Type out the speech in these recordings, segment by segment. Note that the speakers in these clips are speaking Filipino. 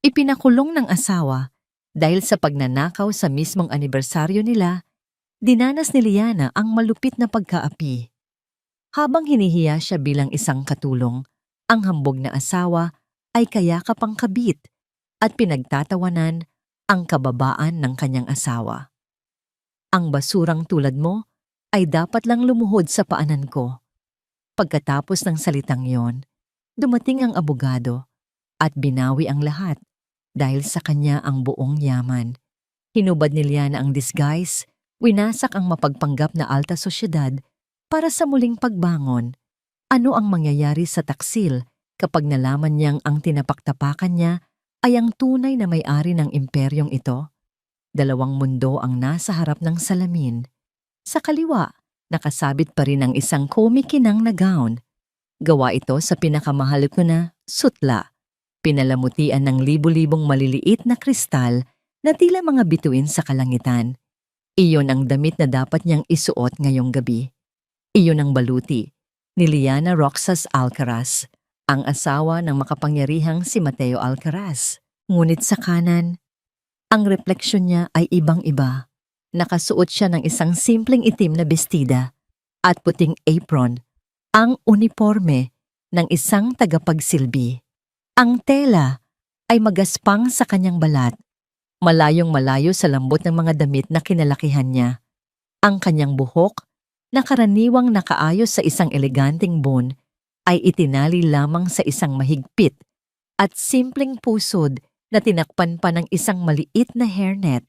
Ipinakulong ng asawa dahil sa pagnanakaw sa mismong anibersaryo nila, dinanas ni Liana ang malupit na pagkaapi. Habang hinihiya siya bilang isang katulong, ang hambog na asawa ay kayakap ang kabit at pinagtatawanan ang kababaan ng kanyang asawa. Ang basurang tulad mo ay dapat lang lumuhod sa paanan ko. Pagkatapos ng salitang yon, dumating ang abogado at binawi ang lahat dahil sa kanya ang buong yaman. Hinubad ni Liana ang disguise, winasak ang mapagpanggap na alta sosyedad para sa muling pagbangon. Ano ang mangyayari sa taksil kapag nalaman niyang ang tinapaktapakan niya ay ang tunay na may-ari ng imperyong ito? Dalawang mundo ang nasa harap ng salamin. Sa kaliwa, nakasabit pa rin ang isang kumikinang na gown. Gawa ito sa pinakamahal ko na sutla. Pinalamutian ng libu-libong maliliit na kristal na tila mga bituin sa kalangitan. Iyon ang damit na dapat niyang isuot ngayong gabi. Iyon ang baluti ni Liana Roxas Alcaraz, ang asawa ng makapangyarihang si Mateo Alcaraz. Ngunit sa kanan, ang refleksyon niya ay ibang-iba. Nakasuot siya ng isang simpleng itim na bestida at puting apron, ang uniforme ng isang tagapagsilbi. Ang tela ay magaspang sa kanyang balat, malayong malayo sa lambot ng mga damit na kinalakihan niya. Ang kanyang buhok, na karaniwang nakaayos sa isang eleganteng bun, ay itinali lamang sa isang mahigpit at simpleng pusod na tinakpan pa ng isang maliit na hairnet.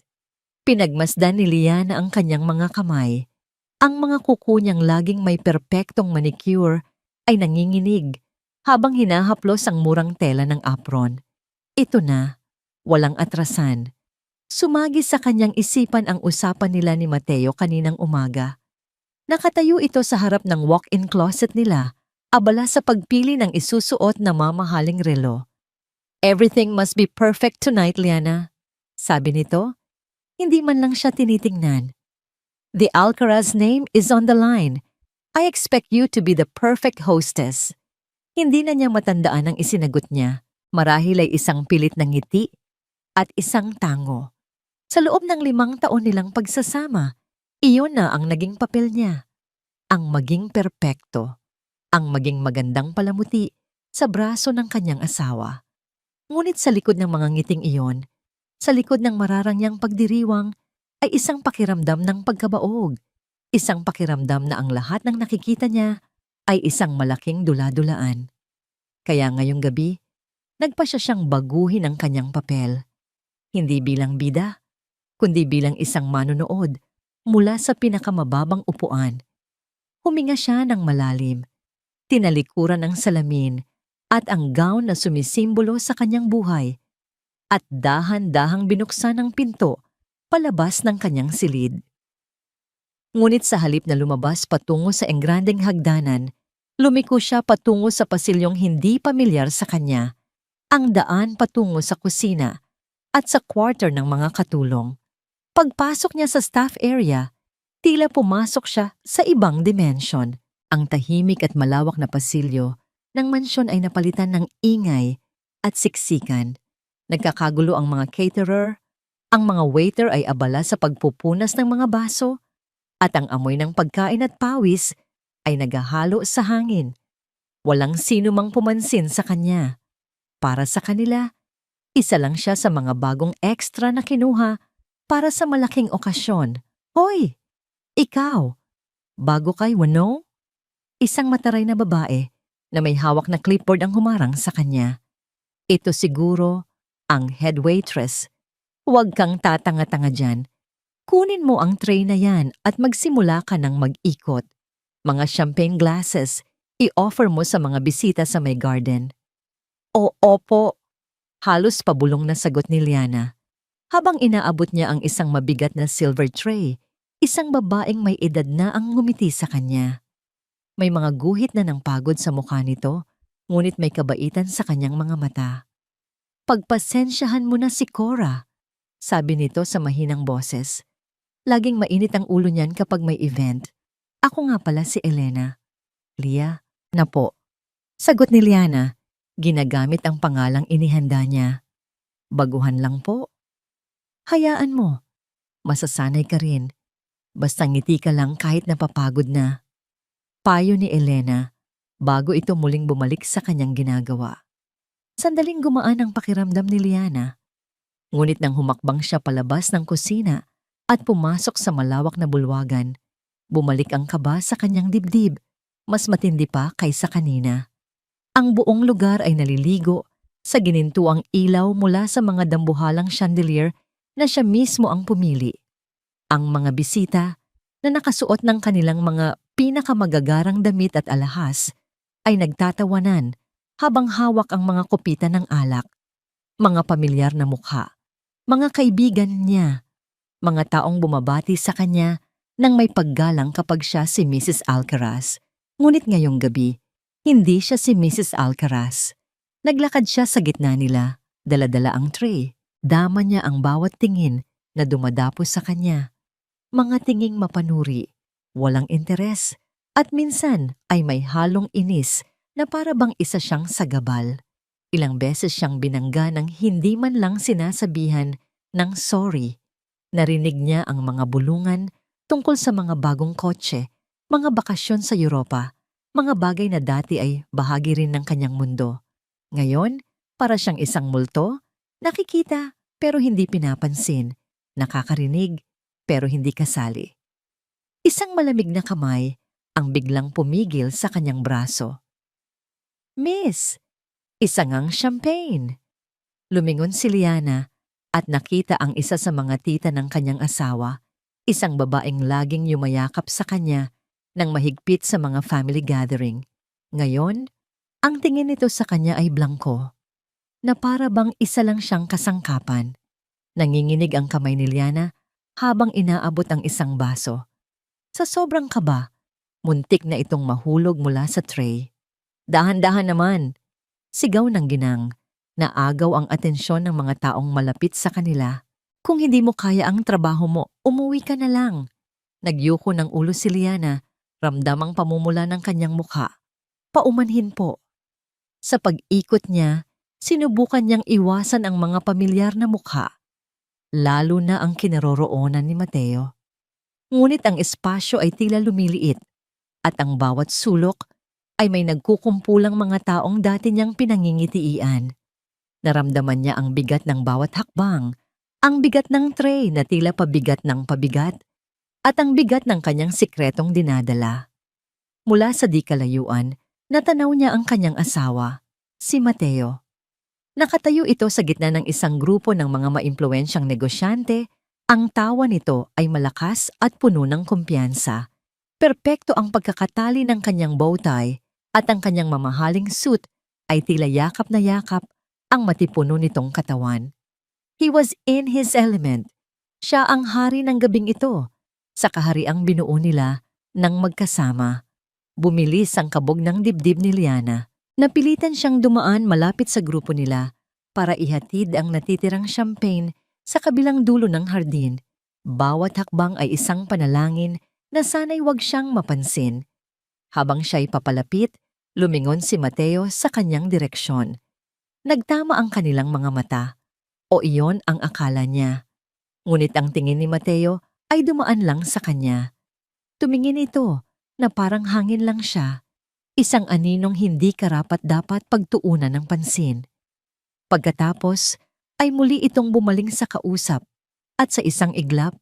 Pinagmasdan ni Liana ang kanyang mga kamay. Ang mga kuko niyang laging may perpektong manicure ay nanginginig habang hinahaplos ang murang tela ng apron. Ito na, walang atrasan. Sumagi sa kanyang isipan ang usapan nila ni Mateo kaninang umaga. Nakatayo ito sa harap ng walk-in closet nila, abala sa pagpili ng isusuot na mamahaling relo. "Everything must be perfect tonight, Liana," sabi nito. Hindi man lang siya tinitingnan. "The Alcaraz name is on the line. I expect you to be the perfect hostess." Hindi na niya matandaan ang isinagot niya. Marahil ay isang pilit ng ngiti at isang tango. Sa loob ng 5 taon nilang pagsasama, iyon na ang naging papel niya. Ang maging perpekto. Ang maging magandang palamuti sa braso ng kanyang asawa. Ngunit sa likod ng mga ngiting iyon, sa likod ng mararangyang pagdiriwang, ay isang pakiramdam ng pagkabaog. Isang pakiramdam na ang lahat ng nakikita niya ay isang malaking dula-dulaan. Kaya ngayong gabi, nagpasya siyang baguhin ang kanyang papel. Hindi bilang bida, kundi bilang isang manonood mula sa pinakamababang upuan. Huminga siya ng malalim, tinalikuran ang salamin at ang gown na sumisimbolo sa kanyang buhay, at dahan-dahang binuksan ang pinto palabas ng kanyang silid. Ngunit sa halip na lumabas patungo sa engrandeng hagdanan, lumiko siya patungo sa pasilyong hindi pamilyar sa kanya, ang daan patungo sa kusina at sa quarter ng mga katulong. Pagpasok niya sa staff area, tila pumasok siya sa ibang dimension. Ang tahimik at malawak na pasilyo ng mansyon ay napalitan ng ingay at siksikan. Nagkakagulo ang mga caterer, ang mga waiter ay abala sa pagpupunas ng mga baso, at ang amoy ng pagkain at pawis ay naghahalo sa hangin. Walang sino mang pumansin sa kanya. Para sa kanila, isa lang siya sa mga bagong extra na kinuha para sa malaking okasyon. "Hoy! Ikaw! Bago kay Wano?" Isang mataray na babae na may hawak na clipboard ang humarang sa kanya. Ito siguro ang head waitress. "Huwag kang tatanga-tanga dyan. Kunin mo ang tray na yan at magsimula ka ng mag-ikot. Mga champagne glasses, i-offer mo sa mga bisita sa may garden." Opo," halos pabulong na sagot ni Liana. Habang inaabot niya ang isang mabigat na silver tray, isang babaeng may edad na ang ngumiti sa kanya. May mga guhit na ng pagod sa mukha nito, ngunit may kabaitan sa kanyang mga mata. "Pagpasensyahan mo na si Cora," sabi nito sa mahinang boses. "Laging mainit ang ulo niyan kapag may event. Ako nga pala si Elena." "Lia, na po," sagot ni Liana, ginagamit ang pangalang inihanda niya. Baguhan lang po. Hayaan mo, masasanay ka rin. Basta ngiti ka lang kahit napapagod na. Payo ni Elena bago ito muling bumalik sa kanyang ginagawa. Sandaling gumaan ang pakiramdam ni Liana. Ngunit nang humakbang siya palabas ng kusina at pumasok sa malawak na bulwagan, bumalik ang kaba sa kanyang dibdib, mas matindi pa kaysa kanina. Ang buong lugar ay naliligo sa ginintuang ilaw mula sa mga dambuhalang chandelier na siya mismo ang pumili. Ang mga bisita na nakasuot ng kanilang mga pinakamagagarang damit at alahas ay nagtatawanan habang hawak ang mga kupita ng alak. Mga pamilyar na mukha, mga kaibigan niya, mga taong bumabati sa kanya nang may paggalang kapag siya si Mrs. Alcaraz. Ngunit ngayong gabi, hindi siya si Mrs. Alcaraz. Naglakad siya sa gitna nila, dala-dala ang tray. Dama niya ang bawat tingin na dumadapos sa kanya. Mga tinging mapanuri, walang interes, at minsan ay may halong inis na para bang isa siyang sagabal. Ilang beses siyang binangga ng hindi man lang sinasabihan ng sorry. Narinig niya ang mga bulungan tungkol sa mga bagong kotse, mga bakasyon sa Europa, mga bagay na dati ay bahagi rin ng kanyang mundo. Ngayon, para siyang isang multo, nakikita pero hindi pinapansin, nakakarinig pero hindi kasali. Isang malamig na kamay ang biglang pumigil sa kanyang braso. Miss, isa ngang champagne. Lumingon si Liana at nakita ang isa sa mga tita ng kanyang asawa, isang babaeng laging yumayakap sa kanya nang mahigpit sa mga family gathering. Ngayon, ang tingin nito sa kanya ay blangko, na para bang isa lang siyang kasangkapan. Nanginginig ang kamay ni Liana habang inaabot ang isang baso. Sa sobrang kaba, muntik na itong mahulog mula sa tray. Dahan-dahan naman, sigaw ng ginang, na agaw ang atensyon ng mga taong malapit sa kanila. Kung hindi mo kaya ang trabaho mo, umuwi ka na lang. Nagyuko ng ulo si Liana, ramdam ang pamumula ng kanyang mukha. Paumanhin po. Sa pag-ikot niya, sinubukan niyang iwasan ang mga pamilyar na mukha, lalo na ang kinaroroonan ni Mateo. Ngunit ang espasyo ay tila lumiliit at ang bawat sulok ay may nagkukumpulang mga taong dati niyang pinangingitian. Naramdaman niya ang bigat ng bawat hakbang, ang bigat ng tray na tila pabigat ng pabigat, at ang bigat ng kanyang sikretong dinadala. Mula sa di kalayuan, natanaw niya ang kanyang asawa, si Mateo. Nakatayo ito sa gitna ng isang grupo ng mga maimpluwensyang negosyante. Ang tawa nito ay malakas at puno ng kumpiyansa. Perpekto ang pagkakatali ng kanyang bowtie at ang kanyang mamahaling suit ay tila yakap na yakap ang matipuno nitong katawan. He was in his element. Siya ang hari ng gabing ito, sa kahariang binuo nila nang magkasama. Bumilis ang kabog ng dibdib ni Liana. Napilitan siyang dumaan malapit sa grupo nila para ihatid ang natitirang champagne sa kabilang dulo ng hardin. Bawat hakbang ay isang panalangin na sana'y wag siyang mapansin. Habang siya'y papalapit, lumingon si Mateo sa kanyang direksyon. Nagtama ang kanilang mga mata, o iyon ang akala niya. Ngunit ang tingin ni Mateo ay dumaan lang sa kanya. Tumingin ito na parang hangin lang siya, isang aninong hindi karapat-dapat pagtuunan ng pansin. Pagkatapos ay muli itong bumaling sa kausap at sa isang iglap,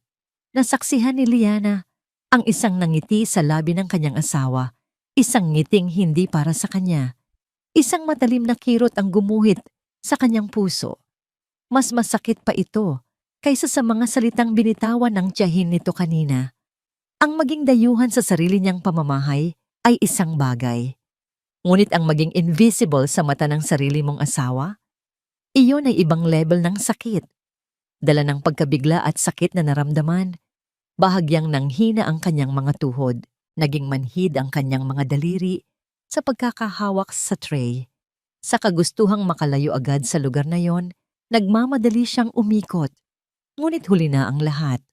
nasaksihan ni Liana ang isang nangiti sa labi ng kanyang asawa, isang ngiting hindi para sa kanya. Isang matalim na kirot ang gumuhit sa kanyang puso. Mas masakit pa ito kaysa sa mga salitang binitawan ng tiyahin nito kanina. Ang maging dayuhan sa sarili niyang pamamahay ay isang bagay. Ngunit ang maging invisible sa mata ng sarili mong asawa, iyon ay ibang level ng sakit. Dala ng pagkabigla at sakit na naramdaman, bahagyang nanghina ang kanyang mga tuhod, naging manhid ang kanyang mga daliri sa pagkakahawak sa tray. Sa kagustuhang makalayo agad sa lugar na yon, nagmamadali siyang umikot, ngunit huli na ang lahat.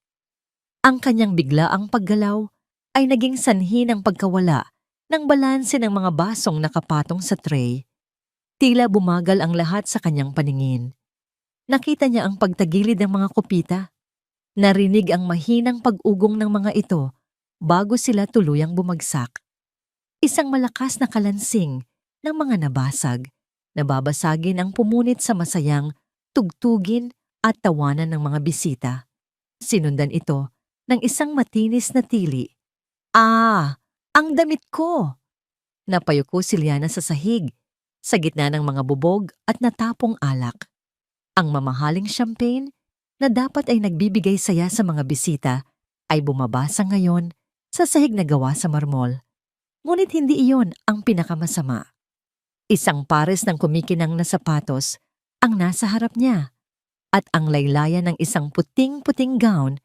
Ang kanyang biglaang paggalaw ay naging sanhi ng pagkawala ng balanse ng mga basong nakapatong sa tray. Tila bumagal ang lahat sa kanyang paningin. Nakita niya ang pagtagilid ng mga kupita. Narinig ang mahinang pag-ugong ng mga ito bago sila tuluyang bumagsak. Isang malakas na kalansing ng mga nabasag. Nababasagin ang pumunit sa masayang tugtugin at tawanan ng mga bisita. Sinundan ito ng isang matinis na tili. Ah! Ang damit ko! Napayuko si Liana sa sahig, sa gitna ng mga bubog at natapong alak. Ang mamahaling champagne na dapat ay nagbibigay saya sa mga bisita ay bumabasa ngayon sa sahig na gawa sa marmol. Ngunit hindi iyon ang pinakamasama. Isang pares ng kumikinang na sapatos ang nasa harap niya at ang laylayan ng isang puting-puting gown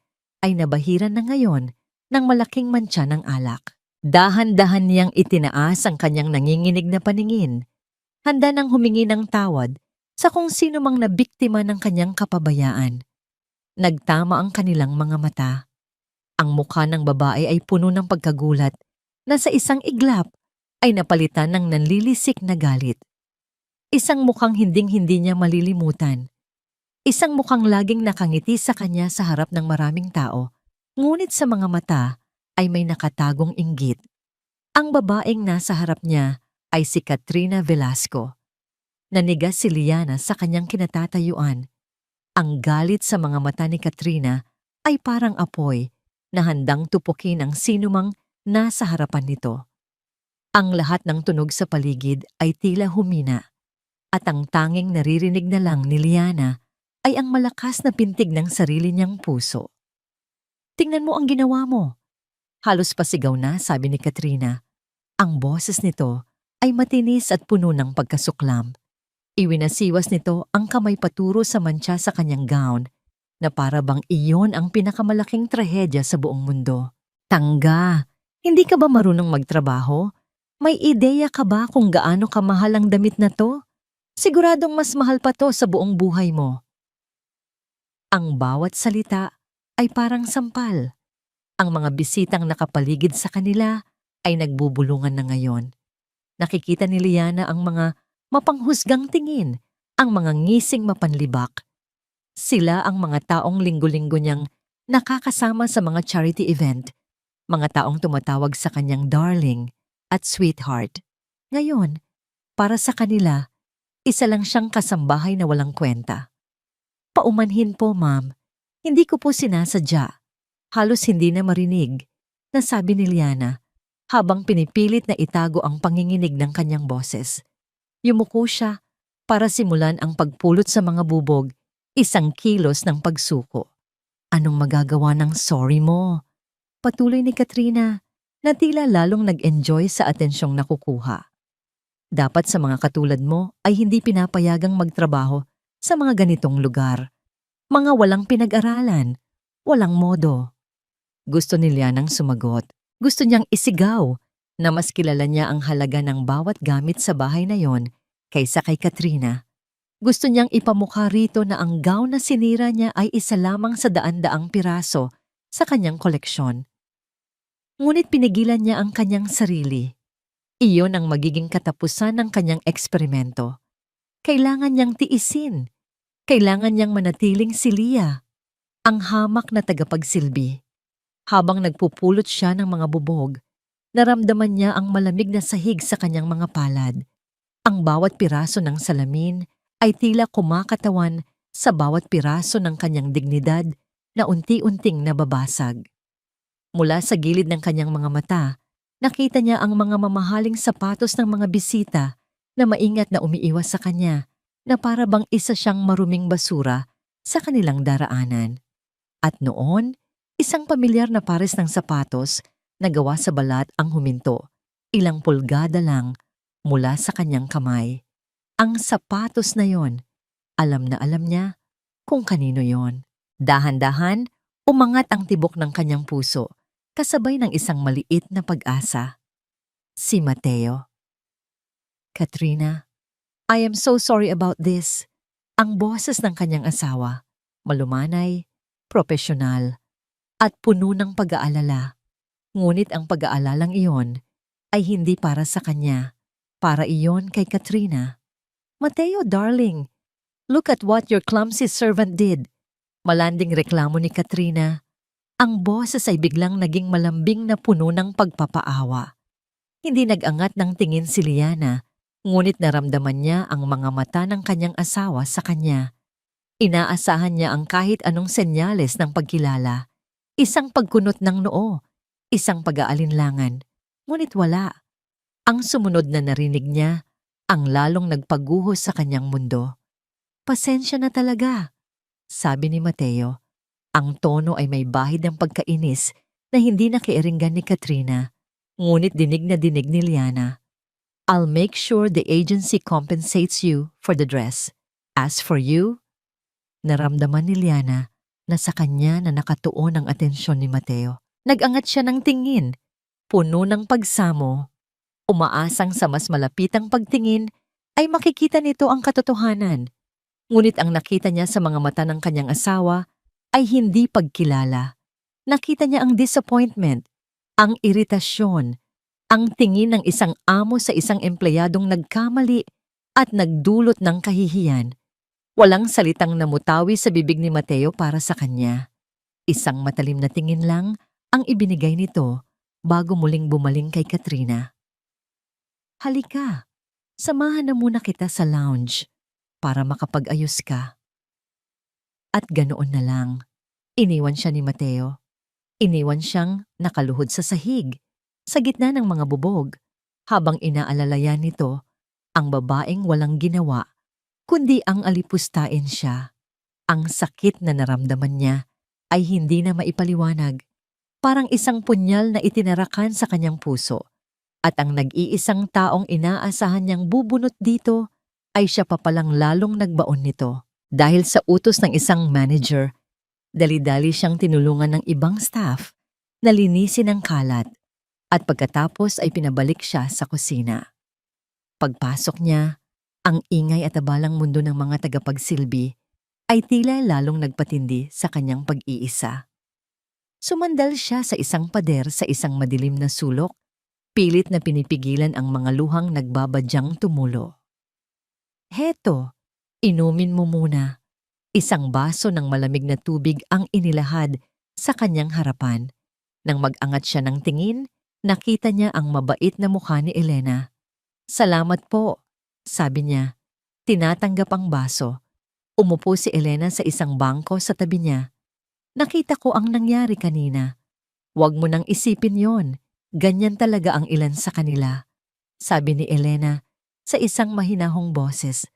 ay nabahiran na ngayon ng malaking mantsa ng alak. Dahan-dahan niyang itinaas ang kanyang nanginginig na paningin, handa nang humingi ng tawad sa kung sino mang nabiktima ng kanyang kapabayaan. Nagtama ang kanilang mga mata. Ang mukha ng babae ay puno ng pagkagulat na sa isang iglap ay napalitan ng nanlilisik na galit. Isang mukhang hinding-hindi niya malilimutan. Isang mukhang laging nakangiti sa kanya sa harap ng maraming tao, ngunit sa mga mata ay may nakatagong inggit. Ang babaeng nasa harap niya ay si Katrina Velasco. Nanigas si Liana sa kanyang kinatatayuan. Ang galit sa mga mata ni Katrina ay parang apoy na handang tupukin ang sinumang nasa harapan nito. Ang lahat ng tunog sa paligid ay tila humina at ang tanging naririnig na lang ni Liana ay ang malakas na pintig ng sarili niyang puso. "Tingnan mo ang ginawa mo!" Halos pasigaw na, sabi ni Katrina. Ang boses nito ay matinis at puno ng pagkasuklam. Iwinasiwas nito ang kamay paturo sa mantsa sa kanyang gown na para bang iyon ang pinakamalaking trahedya sa buong mundo. "Tangga, hindi ka ba marunong magtrabaho? May ideya ka ba kung gaano kamahal ang damit na to? Siguradong mas mahal pa to sa buong buhay mo." Ang bawat salita ay parang sampal. Ang mga bisitang nakapaligid sa kanila ay nagbubulungan na ngayon. Nakikita ni Liana ang mga mapanghusgang tingin, ang mga ngising mapanlibak. Sila ang mga taong linggo-linggo niyang nakakasama sa mga charity event, mga taong tumatawag sa kanyang darling at sweetheart. Ngayon, para sa kanila, isa lang siyang kasambahay na walang kwenta. "Paumanhin po, ma'am. Hindi ko po sinasadya." Halos hindi na marinig, nasabi ni Liana, habang pinipilit na itago ang panginginig ng kanyang boses. Yumuko siya para simulan ang pagpulot sa mga bubog, isang kilos ng pagsuko. "Anong magagawa ng sorry mo?" Patuloy ni Katrina, na tila lalong nag-enjoy sa atensyong nakukuha. "Dapat sa mga katulad mo ay hindi pinapayagang magtrabaho sa mga ganitong lugar. Mga walang pinag-aralan, walang modo." Gusto ni Lianang sumagot. Gusto niyang isigaw na mas kilala niya ang halaga ng bawat gamit sa bahay na yon kaysa kay Katrina. Gusto niyang ipamukha rito na ang gown na sinira niya ay isa lamang sa daan-daang piraso sa kanyang koleksyon. Ngunit pinigilan niya ang kanyang sarili. Iyon ang magiging katapusan ng kanyang eksperimento. Kailangan niyang tiisin. Kailangan niyang manatiling si Lia, ang hamak na tagapagsilbi. Habang nagpupulot siya ng mga bubog, naramdaman niya ang malamig na sahig sa kanyang mga palad. Ang bawat piraso ng salamin ay tila kumakatawan sa bawat piraso ng kanyang dignidad na unti-unting nababasag. Mula sa gilid ng kanyang mga mata, nakita niya ang mga mamahaling sapatos ng mga bisita na maingat na umiiwas sa kanya, na para bang isa siyang maruming basura sa kanilang daraanan. At noon, isang pamilyar na pares ng sapatos na gawa sa balat ang huminto, ilang pulgada lang mula sa kanyang kamay. Ang sapatos na yon, alam na alam niya kung kanino yon. Dahan-dahan, umangat ang tibok ng kanyang puso, kasabay ng isang maliit na pag-asa. Si Mateo. "Katrina, I am so sorry about this." Ang boses ng kanyang asawa, malumanay, propesyonal, at puno ng pag-aalala. Ngunit ang pag-aalalang iyon ay hindi para sa kanya, para iyon kay Katrina. "Mateo, darling, Look at what your clumsy servant did. Malanding reklamo ni Katrina. Ang boses ay biglang naging malambing na puno ng pagpapaawa. Hindi nag-angat ng tingin si Liana, ngunit naramdaman niya ang mga mata ng kanyang asawa sa kanya. Inaasahan niya ang kahit anong senyales ng pagkilala. Isang pagkunot ng noo, isang pag-aalinlangan. Ngunit wala. Ang sumunod na narinig niya, ang lalong nagpaguhos sa kanyang mundo. Pasensya na talaga, sabi ni Mateo. Ang tono ay may bahid ng pagkainis na hindi nakiiringgan ni Katrina. Ngunit dinig na dinig ni Liana. I'll make sure the agency compensates you for the dress. As for you, naramdaman ni Liana na sa kanya na nakatuon ang atensyon ni Mateo. Nag-angat siya ng tingin, puno ng pagsamo. Umaasang sa mas malapitang pagtingin ay makikita nito ang katotohanan. Ngunit ang nakita niya sa mga mata ng kanyang asawa ay hindi pagkilala. Nakita niya ang disappointment, ang iritasyon, ang tingin ng isang amo sa isang empleyadong nagkamali at nagdulot ng kahihiyan. Walang salitang namutawi sa bibig ni Mateo para sa kanya. Isang matalim na tingin lang ang ibinigay nito bago muling bumaling kay Katrina. Halika, samahan na muna kita sa lounge para makapag-ayos ka. At ganoon na lang, iniwan siya ni Mateo. Iniwan siyang nakaluhod sa sahig, sa gitna ng mga bubog, habang inaalalayan nito ang babaeng walang ginawa, kundi ang alipustain siya. Ang sakit na naramdaman niya ay hindi na maipaliwanag, parang isang punyal na itinarakan sa kanyang puso. At ang nag-iisang taong inaasahan niyang bubunot dito ay siya pa palang lalong nagbaon nito. Dahil sa utos ng isang manager, dali-dali siyang tinulungan ng ibang staff na linisin ang kalat at pagkatapos ay pinabalik siya sa kusina. Pagpasok niya, ang ingay at abalang mundo ng mga tagapagsilbi ay tila lalong nagpatindi sa kanyang pag-iisa. Sumandal siya sa isang pader sa isang madilim na sulok, pilit na pinipigilan ang mga luhang nagbabadyang tumulo. Heto, inumin mo muna. Isang baso ng malamig na tubig ang inilahad sa kanyang harapan. Nang mag-angat siya ng tingin, nakita niya ang mabait na mukha ni Elena. Salamat po, sabi niya. Tinatanggap ang baso. Umupo si Elena sa isang bangko sa tabi niya. Nakita ko ang nangyari kanina. Huwag mo nang isipin yon. Ganyan talaga ang ilan sa kanila, sabi ni Elena sa isang mahinahong boses.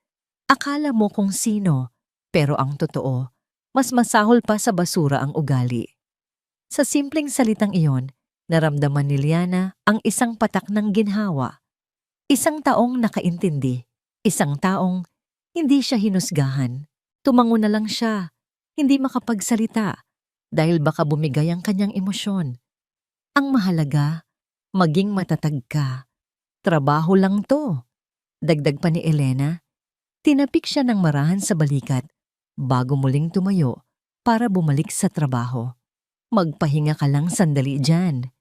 Akala mo kung sino, pero ang totoo, mas masahol pa sa basura ang ugali. Sa simpleng salitang iyon, naramdaman ni Liana ang isang patak ng ginhawa. Isang taong nakaintindi, isang taong hindi siya hinusgahan. Tumango na lang siya, hindi makapagsalita, dahil baka bumigay ang kanyang emosyon. Ang mahalaga, maging matatag ka. Trabaho lang to. Dagdag pa ni Elena. Tinapik siya ng marahan sa balikat bago muling tumayo para bumalik sa trabaho. Magpahinga ka lang sandali dyan.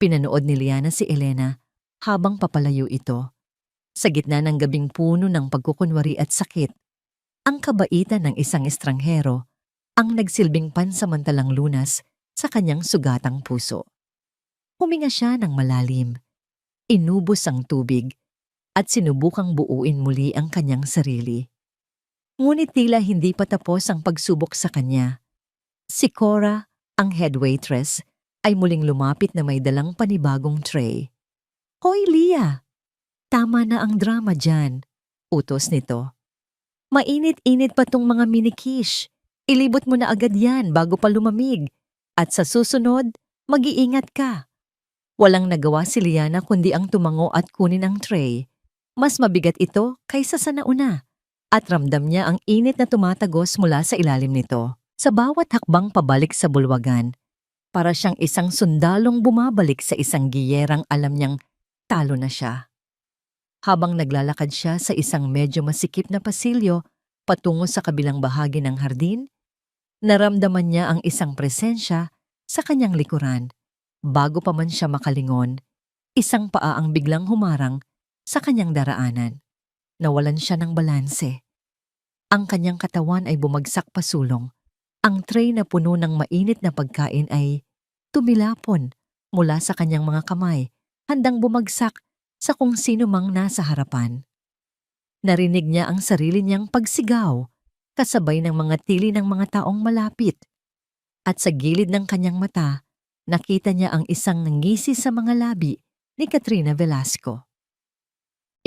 Pinanood ni Liana si Elena habang papalayo ito. Sa gitna ng gabing puno ng pagkukunwari at sakit, ang kabaitan ng isang estranghero ang nagsilbing pansamantalang lunas sa kanyang sugatang puso. Huminga siya ng malalim, inubos ang tubig, at sinubukang buuin muli ang kanyang sarili. Ngunit tila hindi pa tapos ang pagsubok sa kanya. Si Cora, ang head waitress, ay muling lumapit na may dalang panibagong tray. Hoy, Lia! Tama na ang drama dyan, utos nito. Mainit-init pa tong mga mini-quiche. Ilibot mo na agad yan bago pa lumamig. At sa susunod, mag-iingat ka. Walang nagawa si Liana kundi ang tumango at kunin ang tray. Mas mabigat ito kaysa sa nauna. At ramdam niya ang init na tumatagos mula sa ilalim nito. Sa bawat hakbang pabalik sa bulwagan, para siyang isang sundalong bumabalik sa isang giyerang alam niyang talo na siya. Habang naglalakad siya sa isang medyo masikip na pasilyo patungo sa kabilang bahagi ng hardin, naramdaman niya ang isang presensya sa kanyang likuran. Bago pa man siya makalingon, isang paa ang biglang humarang sa kanyang daraanan. Nawalan siya ng balanse. Ang kanyang katawan ay bumagsak pasulong. Ang tray na puno ng mainit na pagkain ay tumilapon mula sa kanyang mga kamay, handang bumagsak sa kung sino mang nasa harapan. Narinig niya ang sarili niyang pagsigaw, kasabay ng mga tili ng mga taong malapit. At sa gilid ng kanyang mata, nakita niya ang isang ngisi sa mga labi ni Katrina Velasco.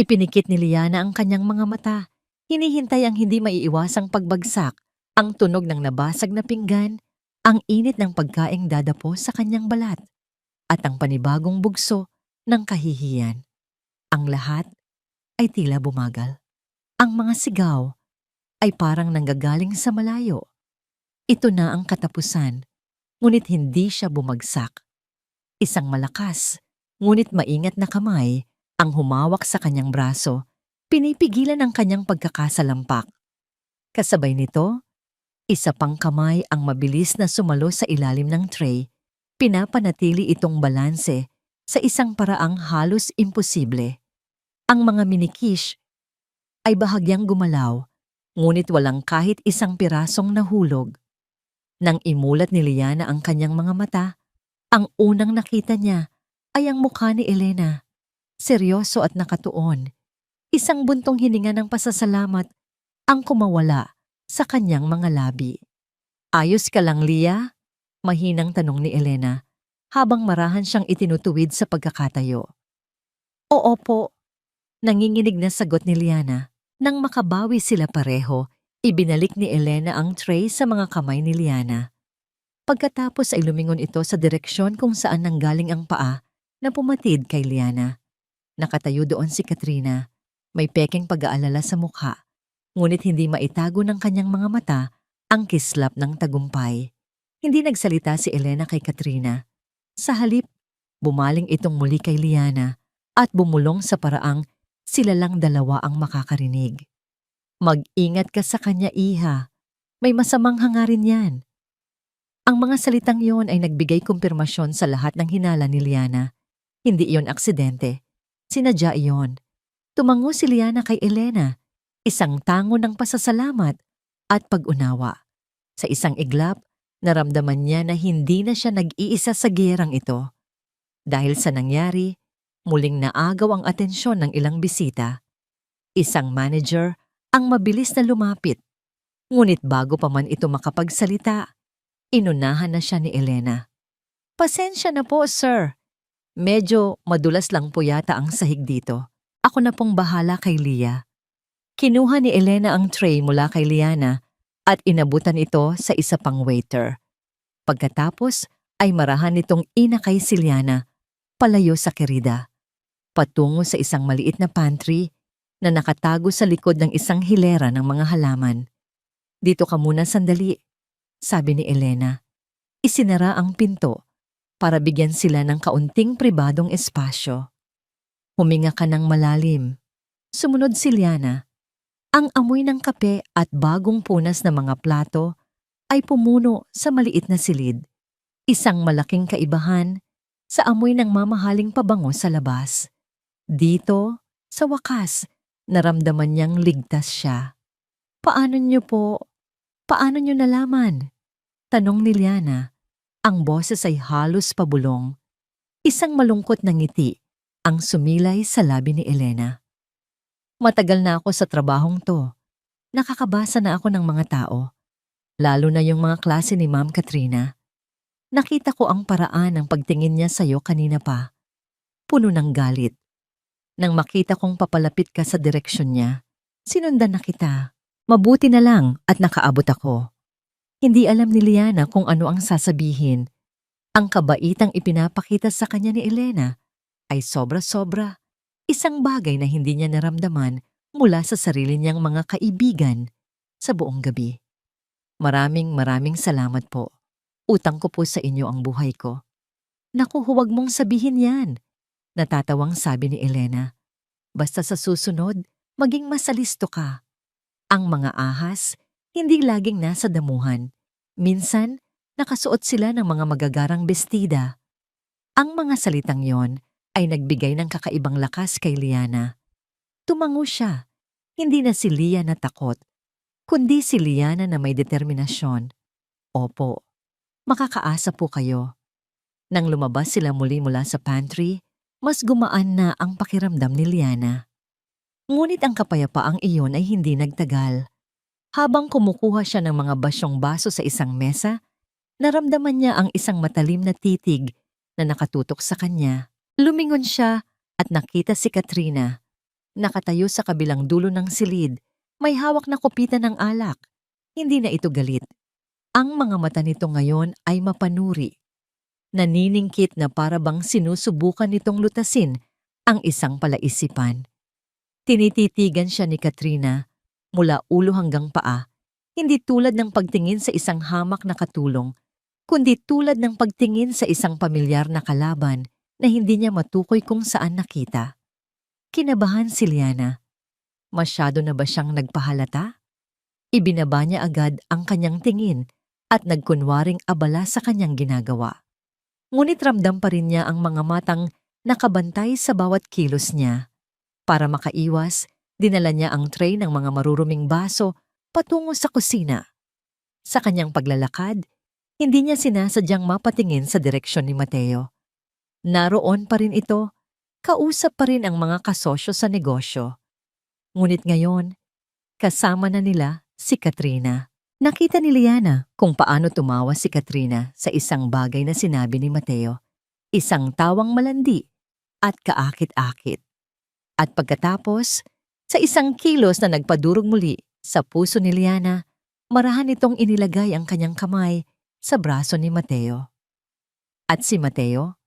Ipinikit ni Liana ang kanyang mga mata. Hinihintay ang hindi maiiwasang pagbagsak, ang tunog ng nabasag na pinggan, ang init ng pagkaing dadapo sa kanyang balat, at ang panibagong bugso ng kahihiyan. Ang lahat ay tila bumagal. Ang mga sigaw ay parang nanggagaling sa malayo. Ito na ang katapusan, ngunit hindi siya bumagsak. Isang malakas, ngunit maingat na kamay ang humawak sa kanyang braso, pinipigilan ang kanyang pagkakasalampak. Kasabay nito, isa pang kamay ang mabilis na sumalo sa ilalim ng tray, pinapanatili itong balanse sa isang paraang halos imposible. Ang mga minikish ay bahagyang gumalaw, ngunit walang kahit isang pirasong nahulog. Nang imulat ni Liana ang kanyang mga mata, ang unang nakita niya ay ang mukha ni Elena. Seryoso at nakatuon. Isang buntong hininga ng pasasalamat ang kumawala sa kanyang mga labi. "Ayos ka lang, Lia?" Mahinang tanong ni Elena, habang marahan siyang itinutuwid sa pagkakatayo. "Oo po," nanginginig na sagot ni Liana. Nang makabawi sila pareho, ibinalik ni Elena ang tray sa mga kamay ni Liana. Pagkatapos ay lumingon ito sa direksyon kung saan nanggaling ang paa na pumatid kay Liana. Nakatayo doon si Katrina, may pekeng pag-aalala sa mukha, ngunit hindi maitago ng kanyang mga mata ang kislap ng tagumpay. Hindi nagsalita si Elena kay Katrina. Sa halip, bumaling itong muli kay Liana at bumulong sa paraang sila lang dalawa ang makakarinig. "Mag-ingat ka sa kanya, iha. May masamang hangarin yan." Ang mga salitang yon ay nagbigay kumpirmasyon sa lahat ng hinala ni Liana. Hindi iyon aksidente. Sinadya iyon. Tumango si Liana kay Elena, isang tango ng pasasalamat at pag-unawa. Sa isang iglap, naramdaman niya na hindi na siya nag-iisa sa giyerang ito. Dahil sa nangyari, muling naagaw ang atensyon ng ilang bisita. Isang manager ang mabilis na lumapit. Ngunit bago pa man ito makapagsalita, inunahan na siya ni Elena. "Pasensya na po, sir. Medyo madulas lang po yata ang sahig dito. Ako na pong bahala kay Lia." Kinuha ni Elena ang tray mula kay Liana at inabutan ito sa isa pang waiter. Pagkatapos ay marahan nitong inakay si Liana palayo sa kerida, patungo sa isang maliit na pantry na nakatago sa likod ng isang hilera ng mga halaman. "Dito ka muna sandali," sabi ni Elena. Isinara ang pinto para bigyan sila ng kaunting pribadong espasyo. Huminga ka ng malalim. Sumunod si Liana. Ang amoy ng kape at bagong punas na mga plato ay pumuno sa maliit na silid. Isang malaking kaibahan sa amoy ng mamahaling pabango sa labas. Dito, sa wakas, naramdaman niyang ligtas siya. "Paano niyo po? Paano niyo nalaman?" tanong ni Liana. Ang boses ay halos pabulong. Isang malungkot na ngiti ang sumilay sa labi ni Elena. "Matagal na ako sa trabahong to. Nakakabasa na ako ng mga tao, lalo na yung mga klase ni Ma'am Katrina. Nakita ko ang paraan ng pagtingin niya sa'yo kanina pa. Puno ng galit. Nang makita kong papalapit ka sa direksyon niya, sinundan na kita. Mabuti na lang at nakaabot ako." Hindi alam ni Liana kung ano ang sasabihin. Ang kabaitang ipinapakita sa kanya ni Elena ay sobra-sobra. Isang bagay na hindi niya naramdaman mula sa sarili niyang mga kaibigan sa buong gabi. Maraming salamat po. Utang ko po sa inyo ang buhay ko." "Naku, huwag mong sabihin yan," natatawang sabi ni Elena. "Basta sa susunod, maging masalisto ka. Ang mga ahas, hindi laging nasa damuhan. Minsan, nakasuot sila ng mga magagarang bestida." Ang mga salitang yon ay nagbigay ng kakaibang lakas kay Liana. Tumango siya. Hindi na si Lia natakot. kundi si Liana na may determinasyon. Opo, makakaasa po kayo. Nang lumabas sila muli mula sa pantry, mas gumaan na ang pakiramdam ni Liana. Ngunit ang kapayapaang iyon ay hindi nagtagal. Habang kumukuha siya ng mga basyong baso sa isang mesa, naramdaman niya ang isang matalim na titig na nakatutok sa kanya. Lumingon siya at nakita si Katrina. Nakatayo sa kabilang dulo ng silid, may hawak na kupitan ng alak. Hindi na ito galit. Ang mga mata nito ngayon ay mapanuri. Naniningkit na para bang sinusubukan nitong lutasin ang isang palaisipan. Tinititigan siya ni Katrina mula ulo hanggang paa, hindi tulad ng pagtingin sa isang hamak na katulong, kundi tulad ng pagtingin sa isang pamilyar na kalaban na hindi niya matukoy kung saan nakita. Kinabahan si Liana. Masyado na ba siyang nagpahalata? Ibinaba niya agad ang kanyang tingin at nagkunwaring abala sa kanyang ginagawa. Ngunit ramdam pa rin niya ang mga matang nakabantay sa bawat kilos niya. Para makaiwas, dinala niya ang tray ng mga maruruming baso patungo sa kusina. Sa kanyang paglalakad, hindi niya sinasadyang mapatingin sa direksyon ni Mateo. Naroon pa rin ito, kausap pa rin ang mga kasosyo sa negosyo. Ngunit ngayon, kasama na nila si Katrina. Nakita ni Liana kung paano tumawa si Katrina sa isang bagay na sinabi ni Mateo. Isang tawang malandi at kaakit-akit. At pagkatapos, sa isang kilos na nagpadurog muli sa puso ni Liana, marahan itong inilagay ang kanyang kamay sa braso ni Mateo. At si Mateo?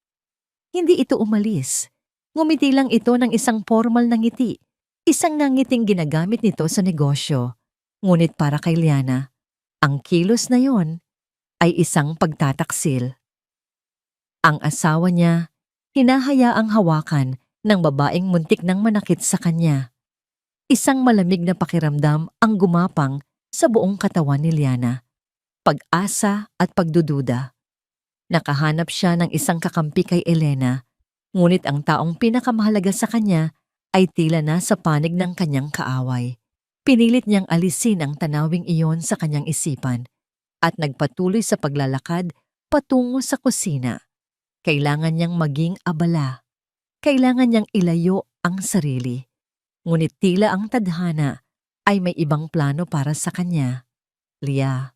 Hindi ito umalis. Ngumiti lang ito ng isang formal na ngiti, isang nangiting ginagamit nito sa negosyo. Ngunit para kay Liana, ang kilos na yon ay isang pagtataksil. Ang asawa niya, hinahayaang hawakan ng babaeng muntik nang manakit sa kanya. Isang malamig na pakiramdam ang gumapang sa buong katawan ni Liana. Pag-asa at pagdududa. Nakahanap siya ng isang kakampi kay Elena, ngunit ang taong pinakamahalaga sa kanya ay tila na sa panig ng kanyang kaaway. Pinilit niyang alisin ang tanawing iyon sa kanyang isipan at nagpatuloy sa paglalakad patungo sa kusina. Kailangan niyang maging abala. Kailangan niyang ilayo ang sarili. Ngunit tila ang tadhana ay may ibang plano para sa kanya. Lia.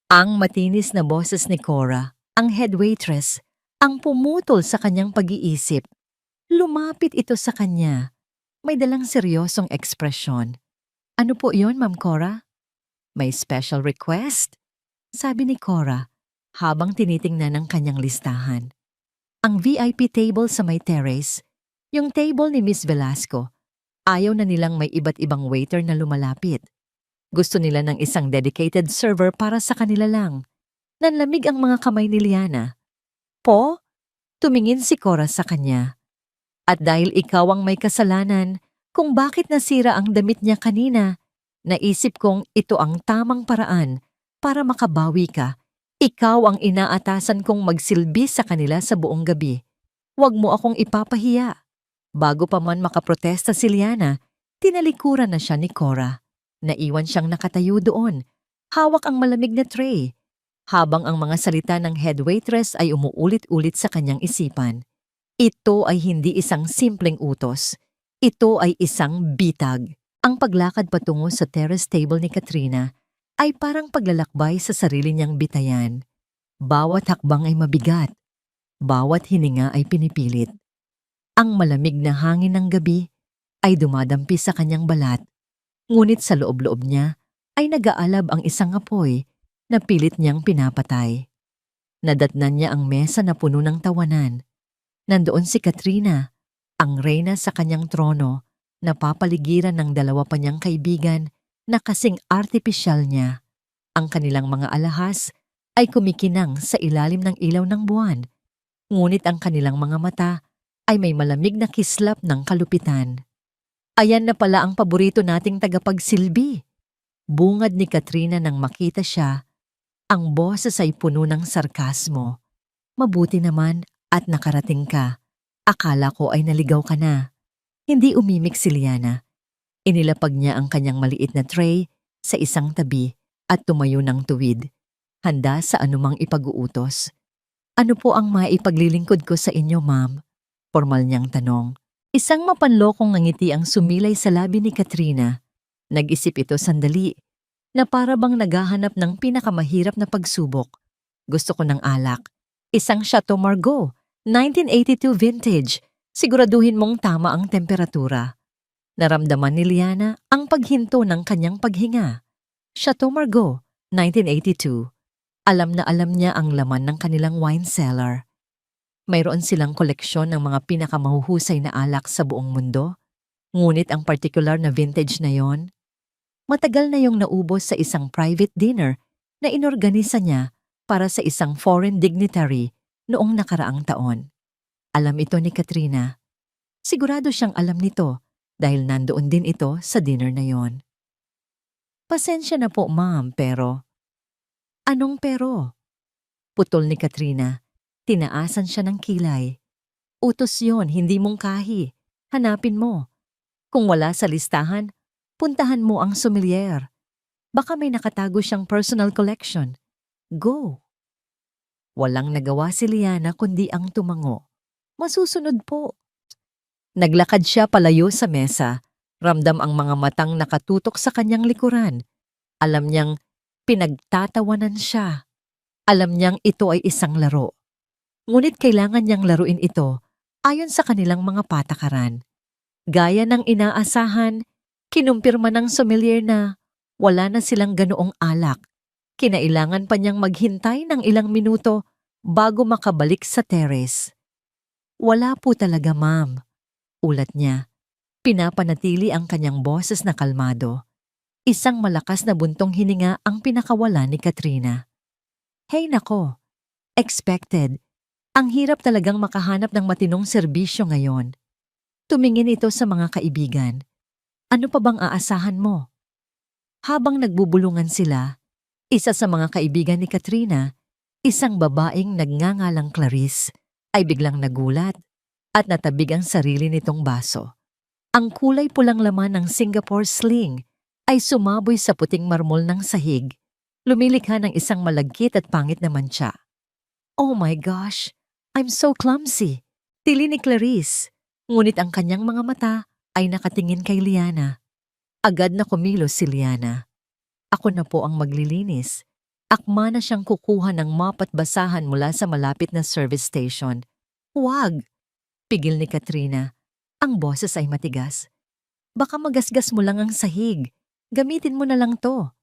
Ang matinis na boses ni Cora, ang head waitress, ang pumutol sa kanyang pag-iisip. Lumapit ito sa kanya. May dalang seryosong ekspresyon. Ano po yon, Ma'am Cora? May special request? Sabi ni Cora habang tinitingnan ang kanyang listahan. Ang VIP table sa may terrace, yung table ni Miss Velasco, ayaw na nilang may iba't ibang waiter na lumalapit. Gusto nila ng isang dedicated server para sa kanila lang. Nanlamig ang mga kamay ni Liana. Po? Tumingin si Cora sa kanya. At dahil ikaw ang may kasalanan kung bakit nasira ang damit niya kanina, naisip kong ito ang tamang paraan para makabawi ka. Ikaw ang inaatasan kong magsilbi sa kanila sa buong gabi. Huwag mo akong ipapahiya. Bago pa man makaprotesta si Liana, tinalikuran na siya ni Cora. Naiwan siyang nakatayo doon, hawak ang malamig na tray, habang ang mga salita ng head waitress ay umuulit-ulit sa kanyang isipan. Ito ay hindi isang simpleng utos. Ito ay isang bitag. Ang paglakad patungo sa terrace table ni Katrina ay parang paglalakbay sa sarili niyang bitayan. Bawat hakbang ay mabigat. Bawat hininga ay pinipilit. Ang malamig na hangin ng gabi ay dumadampi sa kanyang balat. Ngunit sa loob-loob niya ay nag-aalab ang isang apoy na pilit niyang pinapatay. Nadatnan niya ang mesa na puno ng tawanan. Nandoon si Katrina, ang reyna sa kanyang trono, na papaligiran ng dalawa pa niyang kaibigan na kasing artipisyal niya. Ang kanilang mga alahas ay kumikinang sa ilalim ng ilaw ng buwan, ngunit ang kanilang mga mata ay may malamig na kislap ng kalupitan. Ayan na pala ang paborito nating tagapagsilbi. Bungad ni Katrina nang makita siya. Ang boses ay puno ng sarkasmo. Mabuti naman at nakarating ka. Akala ko ay naligaw ka na. Hindi umimik si Liana. Inilapag niya ang kanyang maliit na tray sa isang tabi at tumayo ng tuwid, handa sa anumang ipag-uutos. Ano po ang maipaglilingkod ko sa inyo, ma'am? Formal niyang tanong. Isang mapanlokong ngiti ang sumilay sa labi ni Katrina. Nag-isip ito sandali, na para bang naghahanap ng pinakamahirap na pagsubok. Gusto ko ng alak. Isang Chateau Margaux, 1982 vintage. Siguraduhin mong tama ang temperatura. Naramdaman ni Liana ang paghinto ng kanyang paghinga. Chateau Margaux, 1982. Alam na alam niya ang laman ng kanilang wine cellar. Mayroon silang koleksyon ng mga pinakamahuhusay na alak sa buong mundo. Ngunit ang particular na vintage na yon, matagal na yung naubos sa isang private dinner na inorganisa niya para sa isang foreign dignitary noong nakaraang taon. Alam ito ni Katrina. Sigurado siyang alam nito dahil nandoon din ito sa dinner na yon. Pasensya na po, ma'am, pero... Anong pero? Putol ni Katrina. Tinaasan siya ng kilay. Utos yon, hindi mungkahi. Hanapin mo. Kung wala sa listahan, puntahan mo ang sommelier. Baka may nakatago siyang personal collection. Go! Walang nagawa si Liana kundi ang tumango. Masusunod po. Naglakad siya palayo sa mesa. Ramdam ang mga matang nakatutok sa kanyang likuran. Alam niyang pinagtatawanan siya. Alam niyang ito ay isang laro. Ngunit kailangan niyang laruin ito ayon sa kanilang mga patakaran. Gaya ng inaasahan, kinumpirma ng sommelier na wala na silang ganoong alak. Kinailangan pa niyang maghintay ng ilang minuto bago makabalik sa terrace. Wala po talaga, ma'am. Ulat niya. Pinapanatili ang kanyang boses na kalmado. Isang malakas na buntong hininga ang pinakawala ni Katrina. Hey nako, expected. Ang hirap talagang makahanap ng matinong serbisyo ngayon. Tumingin ito sa mga kaibigan. Ano pa bang aasahan mo? Habang nagbubulungan sila, isa sa mga kaibigan ni Katrina, isang babaeng nagngangalang Clarice, ay biglang nagulat at natabig ang sarili nitong baso. Ang kulay pulang laman ng Singapore sling ay sumaboy sa puting marmol ng sahig, lumilikha ng isang malagkit at pangit na mantsa. Oh my gosh! I'm so clumsy. Tili ni Clarice. Ngunit ang kanyang mga mata ay nakatingin kay Liana. Agad na kumilos si Liana. Ako na po ang maglilinis. Akma na siyang kukuha ng mop at basahan mula sa malapit na service station. Huwag! Pigil ni Katrina. Ang boses ay matigas. Baka magasgas mo lang ang sahig. Gamitin mo na lang to.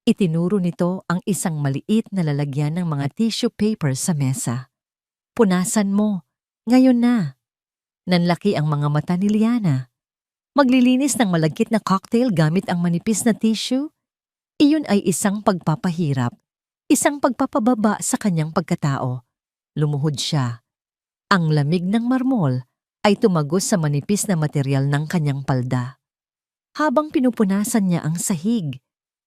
Itinuro nito ang isang maliit na lalagyan ng mga tissue paper sa mesa. Punasan mo. Ngayon na. Nanlaki ang mga mata ni Liana. Maglilinis ng malagkit na cocktail gamit ang manipis na tissue? Iyon ay isang pagpapahirap. Isang pagpapababa sa kanyang pagkatao. Lumuhod siya. Ang lamig ng marmol ay tumagos sa manipis na material ng kanyang palda. Habang pinupunasan niya ang sahig,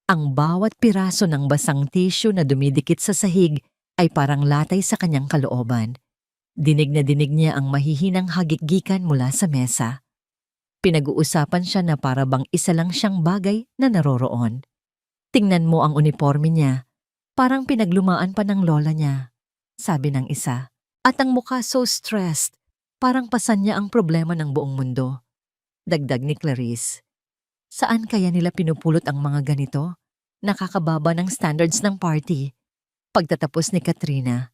ang bawat piraso ng basang tissue na dumidikit sa sahig ay parang latay sa kanyang kalooban. Dinig na dinig niya ang mahihinang hagikgikan mula sa mesa. Pinag-uusapan siya na para bang isa lang siyang bagay na naroroon. Tingnan mo ang uniforme niya. Parang pinaglumaan pa ng lola niya, sabi ng isa. At ang mukha so stressed, parang pasan niya ang problema ng buong mundo. Dagdag ni Clarice. Saan kaya nila pinupulot ang mga ganito? Nakakababa ng standards ng party. Pagtatapos ni Katrina,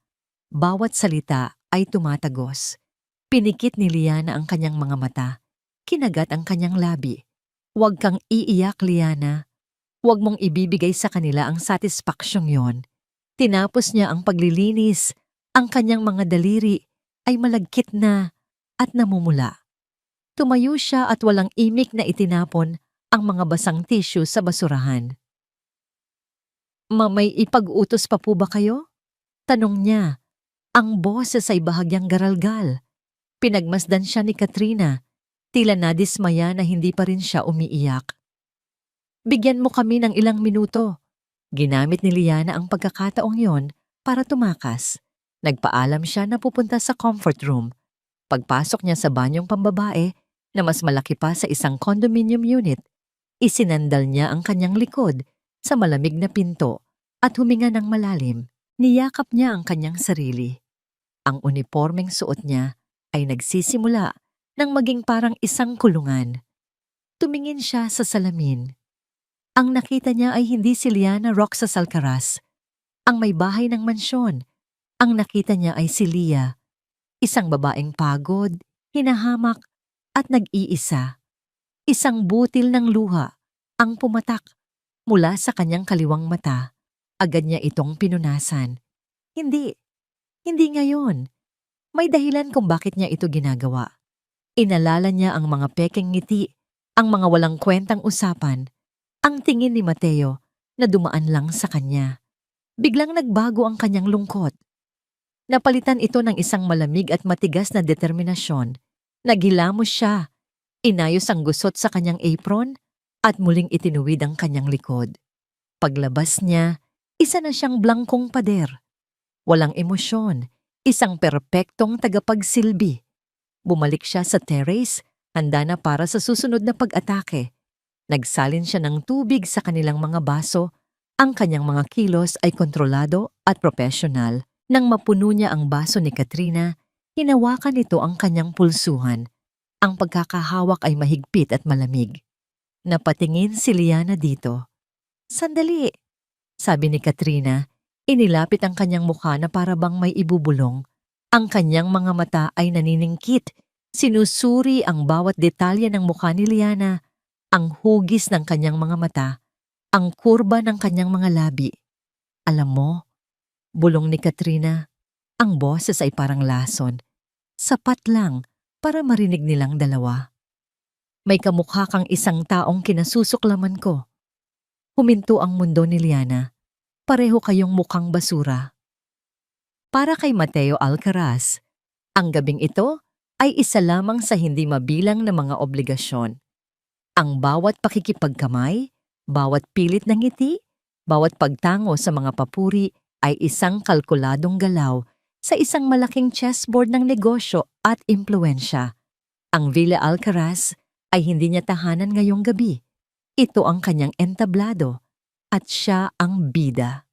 bawat salita ay tumatagos. Pinikit ni Liana ang kanyang mga mata. Kinagat ang kanyang labi. Huwag kang iiyak, Liana. Huwag mong ibibigay sa kanila ang satisfaksyong yon. Tinapos niya ang paglilinis. Ang kanyang mga daliri ay malagkit na at namumula. Tumayo siya at walang imik na itinapon ang mga basang tissue sa basurahan. May ipag-utos pa po ba kayo? Tanong niya. Ang boses ay bahagyang garalgal. Pinagmasdan siya ni Katrina. Tila nadismaya na hindi pa rin siya umiiyak. Bigyan mo kami ng ilang minuto. Ginamit ni Liana ang pagkakataong yon para tumakas. Nagpaalam siya na pupunta sa comfort room. Pagpasok niya sa banyong pambabae na mas malaki pa sa isang condominium unit, Isinandal niya ang kanyang likod sa malamig na pinto at huminga ng malalim. Niyakap niya ang kanyang sarili. Ang unipormeng suot niya ay nagsisimula ng maging parang isang kulungan. Tumingin siya sa salamin. Ang nakita niya ay hindi si Liana Roxas Alcaraz, ang may bahay ng mansyon. Ang nakita niya ay si Leah, isang babaeng pagod, hinahamak at nag-iisa. Isang butil ng luha ang pumatak mula sa kanyang kaliwang mata. Agad niya itong pinunasan. Hindi, hindi ngayon. May dahilan kung bakit niya ito ginagawa. Inalala niya ang mga pekeng ngiti, ang mga walang kwentang usapan, ang tingin ni Mateo na dumaan lang sa kanya. Biglang nagbago ang kanyang lungkot. Napalitan ito ng isang malamig at matigas na determinasyon. Naghilamos siya, inayos ang gusot sa kanyang apron at muling itinuwid ang kanyang likod. Paglabas niya, isa na siyang blangkong pader. Walang emosyon, isang perpektong tagapagsilbi. Bumalik siya sa terrace, handa na para sa susunod na pag-atake. Nagsalin siya ng tubig sa kanilang mga baso. Ang kanyang mga kilos ay kontrolado at profesional. Nang mapuno niya ang baso ni Katrina, hinawakan nito ang kanyang pulsuhan. Ang pagkakahawak ay mahigpit at malamig. Napatingin si Liana dito. "Sandali," sabi ni Katrina. Inilapit ang kanyang mukha na para bang may ibubulong. Ang kanyang mga mata ay naniningkit. Sinusuri ang bawat detalye ng mukha ni Liana, ang hugis ng kanyang mga mata, ang kurba ng kanyang mga labi. "Alam mo," bulong ni Katrina, ang boses ay parang lason. Sapat lang para marinig nilang dalawa. "May kamukha kang isang taong kinasusuklaman ko." Huminto ang mundo ni Liana. Pareho kayong mukhang basura. Para kay Mateo Alcaraz, ang gabing ito ay isa lamang sa hindi mabilang na mga obligasyon. Ang bawat pakikipagkamay, bawat pilit ng ngiti, bawat pagtango sa mga papuri ay isang kalkuladong galaw sa isang malaking chessboard ng negosyo at impluensya. Ang Villa Alcaraz ay hindi niya tahanan ngayong gabi. Ito ang kanyang entablado at siya ang bida.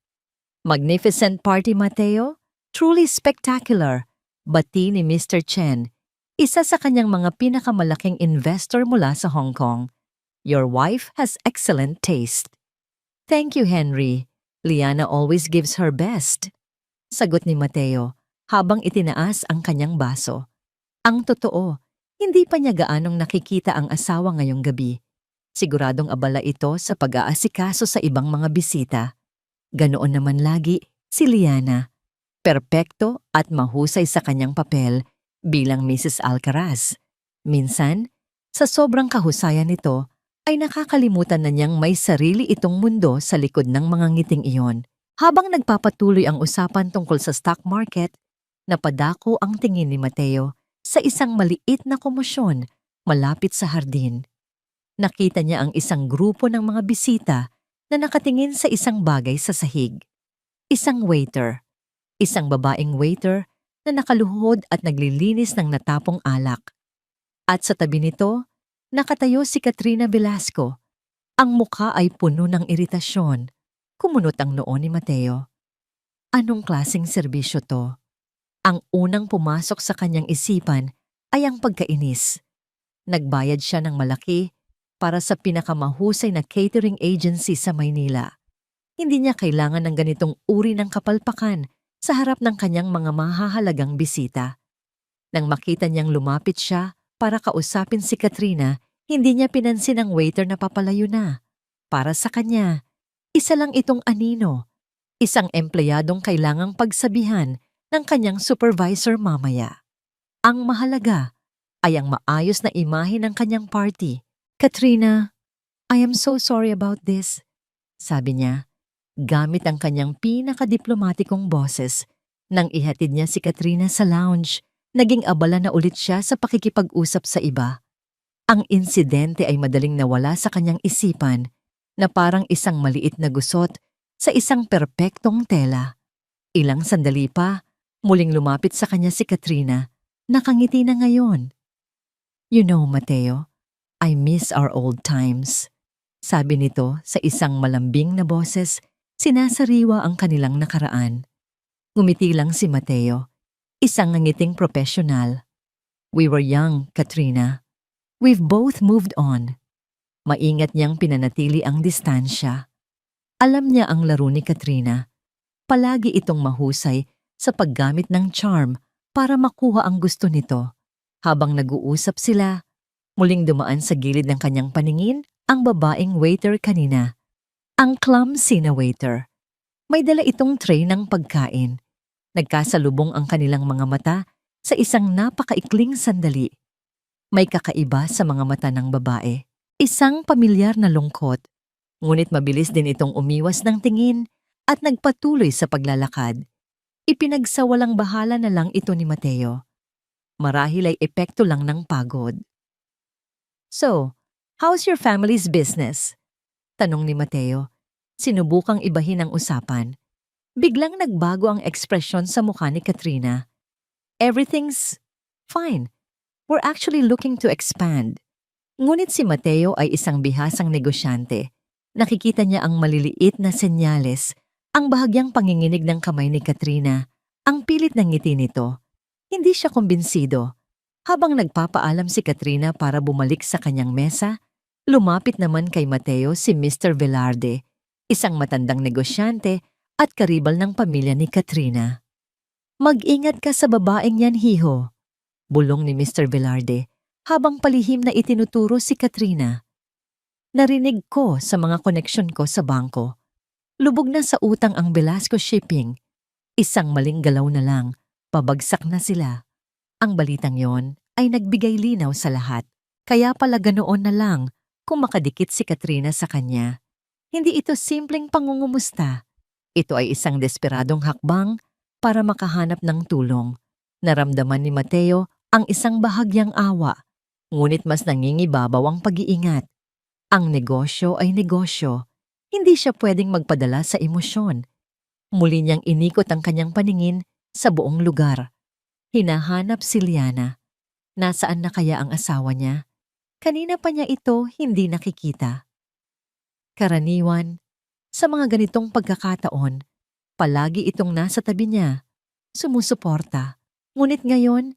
"Magnificent party, Mateo. Truly spectacular," bati ni Mr. Chen, isa sa kanyang mga pinakamalaking investor mula sa Hong Kong. "Your wife has excellent taste." "Thank you, Henry. Liana always gives her best," sagot ni Mateo habang itinaas ang kanyang baso. Ang totoo, hindi pa niya gaanong nakikita ang asawa ngayong gabi. Siguradong abala ito sa pag-aasikaso sa ibang mga bisita. Ganoon naman lagi si Liana. Perpekto at mahusay sa kanyang papel bilang Mrs. Alcaraz. Minsan, sa sobrang kahusayan nito, ay nakakalimutan na niyang may sarili itong mundo sa likod ng mga ngiting iyon. Habang nagpapatuloy ang usapan tungkol sa stock market, napadako ang tingin ni Mateo sa isang maliit na komosyon malapit sa hardin. Nakita niya ang isang grupo ng mga bisita na nakatingin sa isang bagay sa sahig. Isang waiter. Isang babaeng waiter na nakaluhod at naglilinis ng natapong alak. At sa tabi nito, nakatayo si Katrina Velasco. Ang mukha ay puno ng iritasyon. Kumunot ang noo ni Mateo. Anong klaseng serbisyo to? Ang unang pumasok sa kanyang isipan ay ang pagkainis. Nagbayad siya ng malaki para sa pinakamahusay na catering agency sa Maynila. Hindi niya kailangan ng ganitong uri ng kapalpakan sa harap ng kanyang mga mahahalagang bisita. Nang makita niyang lumapit siya para kausapin si Katrina, hindi niya pinansin ang waiter na papalayo na. Para sa kanya, isa lang itong anino, isang empleyadong kailangang pagsabihan ng kanyang supervisor mamaya. Ang mahalaga ay ang maayos na imahe ng kanyang party. "Katrina, I am so sorry about this," sabi niya, gamit ang kanyang pinakadiplomatikong boses. Nang ihatid niya si Katrina sa lounge, naging abala na ulit siya sa pakikipag-usap sa iba. Ang insidente ay madaling nawala sa kanyang isipan na parang isang maliit na gusot sa isang perpektong tela. Ilang sandali pa, muling lumapit sa kanya si Katrina. Nakangiti na ngayon. "You know, Mateo, I miss our old times," Sabi nito sa isang malambing na boses, sinasariwa ang kanilang nakaraan. Ngumiti lang si Mateo, isang nangiting profesional. We were young, Katrina. We've both moved on. Maingat niyang pinanatili ang distansya. Alam niya ang laro ni Katrina. Palagi itong mahusay sa paggamit ng charm para makuha ang gusto nito. Habang nag-uusap sila, muling dumaan sa gilid ng kanyang paningin ang babaeng waiter kanina. Ang clumsy na waiter. May dala itong tray ng pagkain. Nagkasalubong ang kanilang mga mata sa isang napakaikling sandali. May kakaiba sa mga mata ng babae. Isang pamilyar na lungkot. Ngunit mabilis din itong umiwas ng tingin at nagpatuloy sa paglalakad. Ipinagsawalang bahala na lang ito ni Mateo. Marahil ay epekto lang ng pagod. So, how's your family's business? Tanong ni Mateo. Sinubukang ibahin ang usapan. Biglang nagbago ang ekspresyon sa mukha ni Katrina. Everything's fine. We're actually looking to expand. Ngunit si Mateo ay isang bihasang negosyante. Nakikita niya ang maliliit na senyales, ang bahagyang panginginig ng kamay ni Katrina, ang pilit ng ngiti nito. Hindi siya kumbinsido. Habang nagpapaalam si Katrina para bumalik sa kanyang mesa, lumapit naman kay Mateo si Mr. Velarde, isang matandang negosyante at karibal ng pamilya ni Katrina. Mag-ingat ka sa babaeng yan, hiho, bulong ni Mr. Velarde habang palihim na itinuturo si Katrina. Narinig ko sa mga koneksyon ko sa bangko. Lubog na sa utang ang Velasco Shipping. Isang maling galaw na lang, pabagsak na sila. Ang balitang yon ay nagbigay linaw sa lahat. Kaya pala ganoon na lang kung makadikit si Katrina sa kanya. Hindi ito simpleng pangungumusta. Ito ay isang desperadong hakbang para makahanap ng tulong. Naramdaman ni Mateo ang isang bahagyang awa, ngunit mas nangingibabaw ang pag-iingat. Ang negosyo ay negosyo. Hindi siya pwedeng magpadala sa emosyon. Muli niyang inikot ang kanyang paningin sa buong lugar. Hinahanap si Liana. Nasaan na kaya ang asawa niya? Kanina pa niya ito hindi nakikita. Karaniwan, sa mga ganitong pagkakataon, palagi itong nasa tabi niya, sumusuporta. Ngunit ngayon,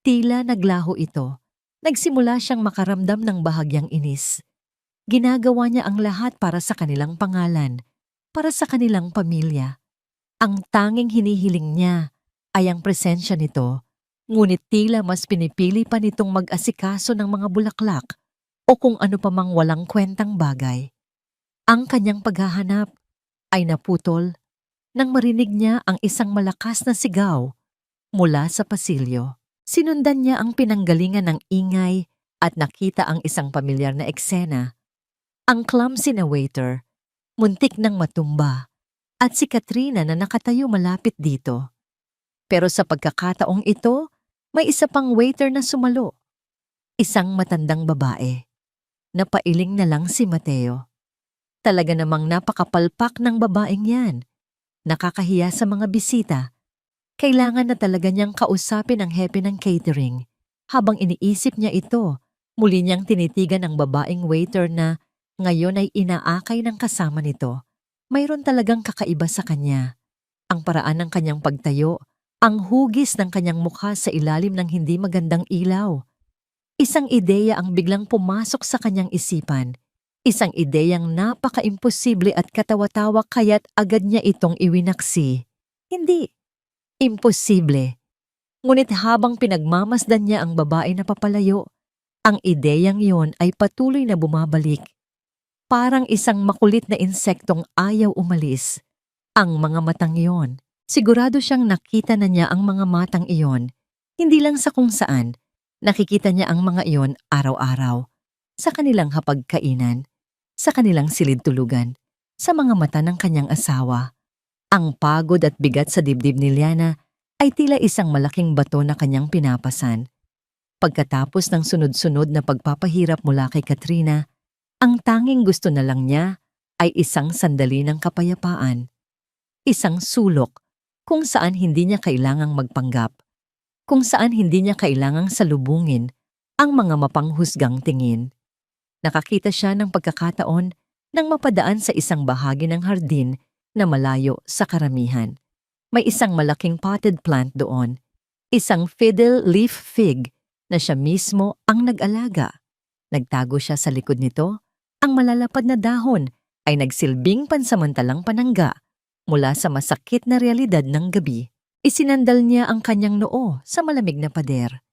tila naglaho ito. Nagsimula siyang makaramdam ng bahagyang inis. Ginagawa niya ang lahat para sa kanilang pangalan, para sa kanilang pamilya. Ang tanging hinihiling niya ay ang presensya nito, ngunit tila mas pinipili pa nitong mag-asikaso ng mga bulaklak o kung ano pa mang walang kwentang bagay. Ang kanyang paghahanap ay naputol nang marinig niya ang isang malakas na sigaw mula sa pasilyo. Sinundan niya ang pinanggalingan ng ingay at nakita ang isang pamilyar na eksena. Ang clumsy na waiter, muntik nang matumba, at si Katrina na nakatayo malapit dito. Pero sa pagkakataong ito, may isa pang waiter na sumalo. Isang matandang babae. Napailing na lang si Mateo. Talaga namang napakapalpak ng babaeng yan. Nakakahiya sa mga bisita. Kailangan na talaga niyang kausapin ang hepe ng catering. Habang iniisip niya ito, muli niyang tinitigan ang babaeng waiter na ngayon ay inaakay ng kasama nito. Mayroon talagang kakaiba sa kanya. Ang paraan ng kanyang pagtayo, ang hugis ng kanyang mukha sa ilalim ng hindi magandang ilaw. Isang ideya ang biglang pumasok sa kanyang isipan. Isang ideyang napaka-imposible at katawa-tawa kaya't agad niya itong iwinaksi. Hindi. Imposible. Ngunit habang pinagmamasdan niya ang babae na papalayo, ang ideyang yon ay patuloy na bumabalik. Parang isang makulit na insektong ayaw umalis. Ang mga matang iyon, sigurado siyang nakita na niya ang mga matang iyon. Hindi lang sa kung saan, nakikita niya ang mga iyon araw-araw. Sa kanilang hapagkainan, sa kanilang silid-tulugan, sa mga mata ng kanyang asawa. Ang pagod at bigat sa dibdib ni Liana ay tila isang malaking bato na kanyang pinapasan. Pagkatapos ng sunod-sunod na pagpapahirap mula kay Katrina, ang tanging gusto na lang niya ay isang sandali ng kapayapaan. Isang sulok kung saan hindi niya kailangang magpanggap, kung saan hindi niya kailangang salubungin ang mga mapanghusgang tingin. Nakakita siya ng pagkakataon nang mapadaan sa isang bahagi ng hardin na malayo sa karamihan. May isang malaking potted plant doon, isang fiddle leaf fig na siya mismo ang nag-alaga. Nagtago siya sa likod nito, ang malalapad na dahon ay nagsilbing pansamantalang panangga mula sa masakit na realidad ng gabi. Isinandal niya ang kanyang noo sa malamig na pader.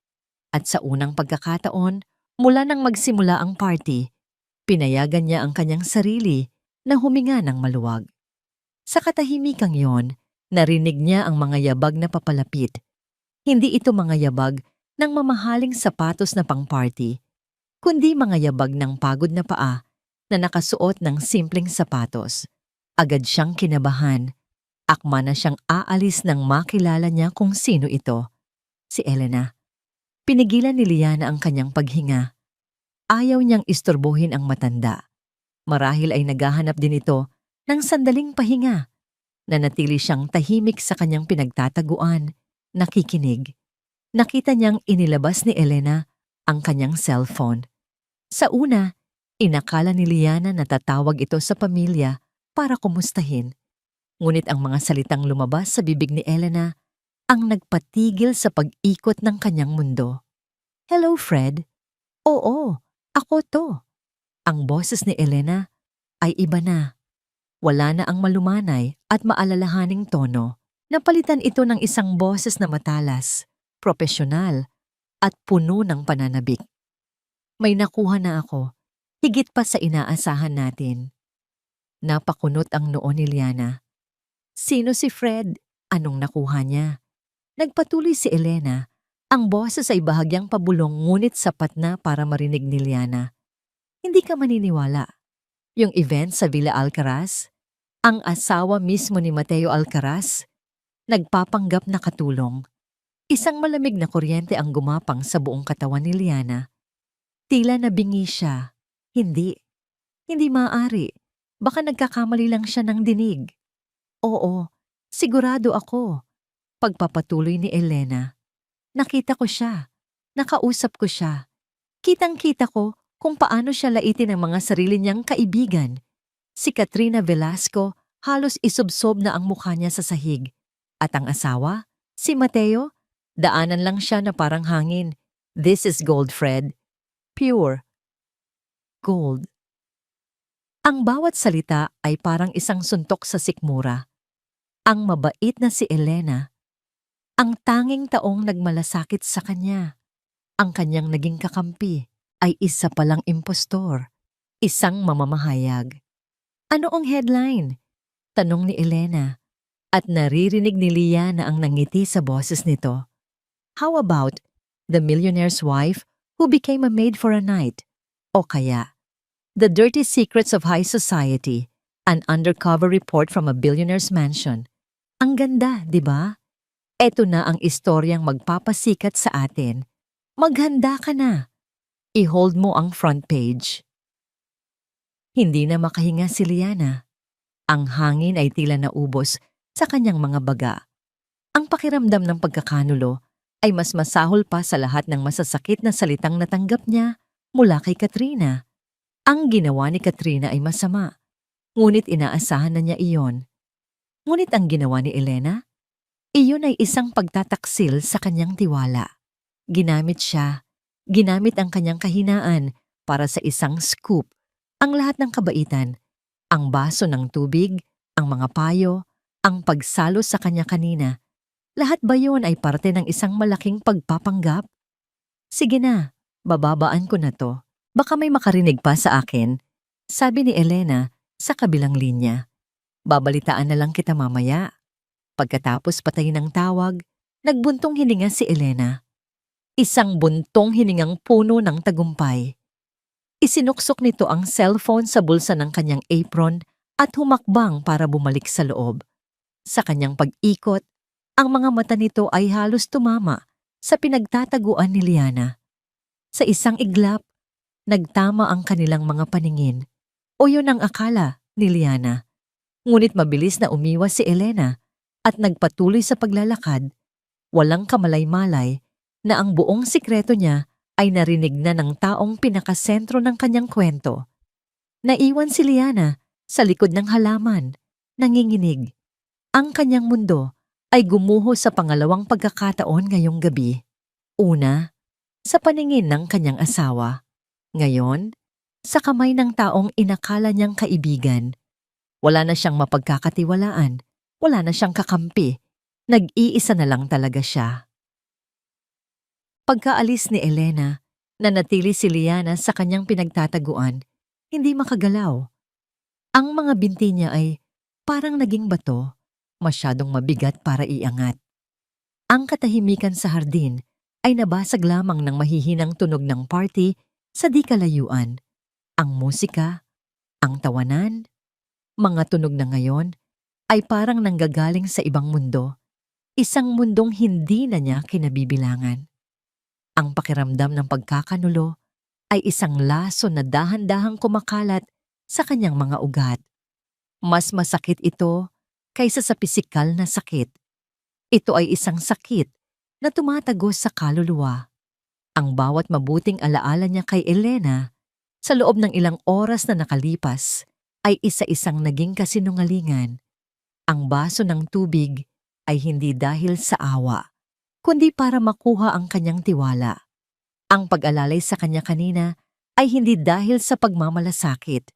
At sa unang pagkakataon, mula nang magsimula ang party, pinayagan niya ang kanyang sarili na huminga ng maluwag. Sa katahimikang yon, narinig niya ang mga yabag na papalapit. Hindi ito mga yabag ng mamahaling sapatos na pang-party, kundi mga yabag ng pagod na paa na nakasuot ng simpleng sapatos. Agad siyang kinabahan. Akma na siyang aalis nang makilala niya kung sino ito. Si Elena. Pinigilan ni Liana ang kanyang paghinga. Ayaw niyang istorbohin ang matanda. Marahil ay naghahanap din ito ng sandaling pahinga. Nanatili siyang tahimik sa kanyang pinagtataguan, nakikinig. Nakita niyang inilabas ni Elena ang kanyang cellphone. Sa una, inakala ni Liana na tatawag ito sa pamilya para kumustahin. Ngunit ang mga salitang lumabas sa bibig ni Elena ang nagpatigil sa pag-ikot ng kanyang mundo. "Hello, Fred." "Oo, ako to." Ang boses ni Elena ay iba na. Wala na ang malumanay at maalalahaning tono. Napalitan ito ng isang boses na matalas, propesyonal, at puno ng pananabik. "May nakuha na ako, higit pa sa inaasahan natin." Napakunot ang noo ni Liana. Sino si Fred? Anong nakuha niya? Nagpatuloy si Elena. Ang boses ay bahagyang pabulong ngunit sapat na para marinig ni Liana. "Hindi ka maniniwala. Yung event sa Villa Alcaraz, ang asawa mismo ni Mateo Alcaraz, nagpapanggap na katulong." Isang malamig na kuryente ang gumapang sa buong katawan ni Liana. Tila nabingi siya. Hindi. Hindi maaari. Baka nagkakamali lang siya ng dinig. "Oo, sigurado ako." Pagpapatuloy ni Elena. "Nakita ko siya. Nakausap ko siya. Kitang-kita ko kung paano siya laitin ang mga sarili niyang kaibigan. Si Katrina Velasco, halos isubsob na ang mukha niya sa sahig. At ang asawa, si Mateo, daanan lang siya na parang hangin. This is gold, Fred. Pure gold." Ang bawat salita ay parang isang suntok sa sikmura. Ang mabait na si Elena, ang tanging taong nagmalasakit sa kanya, ang kanyang naging kakampi, ay isa palang impostor, isang mamamahayag. "Ano ang headline?" tanong ni Elena, at naririnig ni Liana ang nangiti sa boses nito. "How about The Millionaire's Wife Who Became a Maid for a Night?" O kaya, "The Dirty Secrets of High Society, An Undercover Report from a Billionaire's Mansion." Ang ganda, di ba? Eto na ang istoryang magpapasikat sa atin. Maghanda ka na. I-hold mo ang front page. Hindi na makahinga si Liana. Ang hangin ay tila naubos sa kanyang mga baga. Ang pakiramdam ng pagkakanulo ay mas masahol pa sa lahat ng masasakit na salitang natanggap niya mula kay Katrina. Ang ginawa ni Katrina ay masama, ngunit inaasahan na niya iyon. Ngunit ang ginawa ni Elena, iyon ay isang pagtataksil sa kanyang tiwala. Ginamit siya, ginamit ang kanyang kahinaan para sa isang scoop, ang lahat ng kabaitan, ang baso ng tubig, ang mga payo, ang pagsalo sa kanya kanina. Lahat ba yun ay parte ng isang malaking pagpapanggap? "Sige na, bababaan ko na to. Baka may makarinig pa sa akin," sabi ni Elena sa kabilang linya. "Babalitaan na lang kita mamaya." Pagkatapos patayin ng tawag, nagbuntong hininga si Elena. Isang buntong hiningang puno ng tagumpay. Isinuksok nito ang cellphone sa bulsa ng kanyang apron at humakbang para bumalik sa loob. Sa kanyang pag-ikot, ang mga mata nito ay halos tumama sa pinagtataguan ni Liana. Sa isang iglap, nagtama ang kanilang mga paningin. O yun ang akala ni Liana. Ngunit mabilis na umiwas si Elena at nagpatuloy sa paglalakad. Walang kamalay-malay na ang buong sikreto niya ay narinig na ng taong pinakasentro ng kanyang kwento. Naiwan si Liana sa likod ng halaman, nanginginig. Ang kanyang mundo ay gumuho sa pangalawang pagkakataon ngayong gabi. Una, sa paningin ng kanyang asawa. Ngayon, sa kamay ng taong inakala niyang kaibigan. Wala na siyang mapagkakatiwalaan, wala na siyang kakampi. Nag-iisa na lang talaga siya. Pagkaalis ni Elena, nanatili si Liana sa kanyang pinagtataguan, hindi makagalaw. Ang mga binti niya ay parang naging bato, masyadong mabigat para iangat. Ang katahimikan sa hardin ay nabasag lamang ng mahihinang tunog ng party sa di kalayuan. Ang musika, ang tawanan, mga tunog na ngayon ay parang nanggagaling sa ibang mundo, isang mundong hindi na niya kinabibilangan. Ang pakiramdam ng pagkakanulo ay isang laso na dahan-dahang kumakalat sa kanyang mga ugat. Mas masakit ito kaysa sa pisikal na sakit. Ito ay isang sakit na tumatagos sa kaluluwa. Ang bawat mabuting alaala niya kay Elena sa loob ng ilang oras na nakalipas ay isa-isang naging kasinungalingan. Ang baso ng tubig ay hindi dahil sa awa, kundi para makuha ang kanyang tiwala. Ang pag-alalay sa kanya kanina ay hindi dahil sa pagmamalasakit,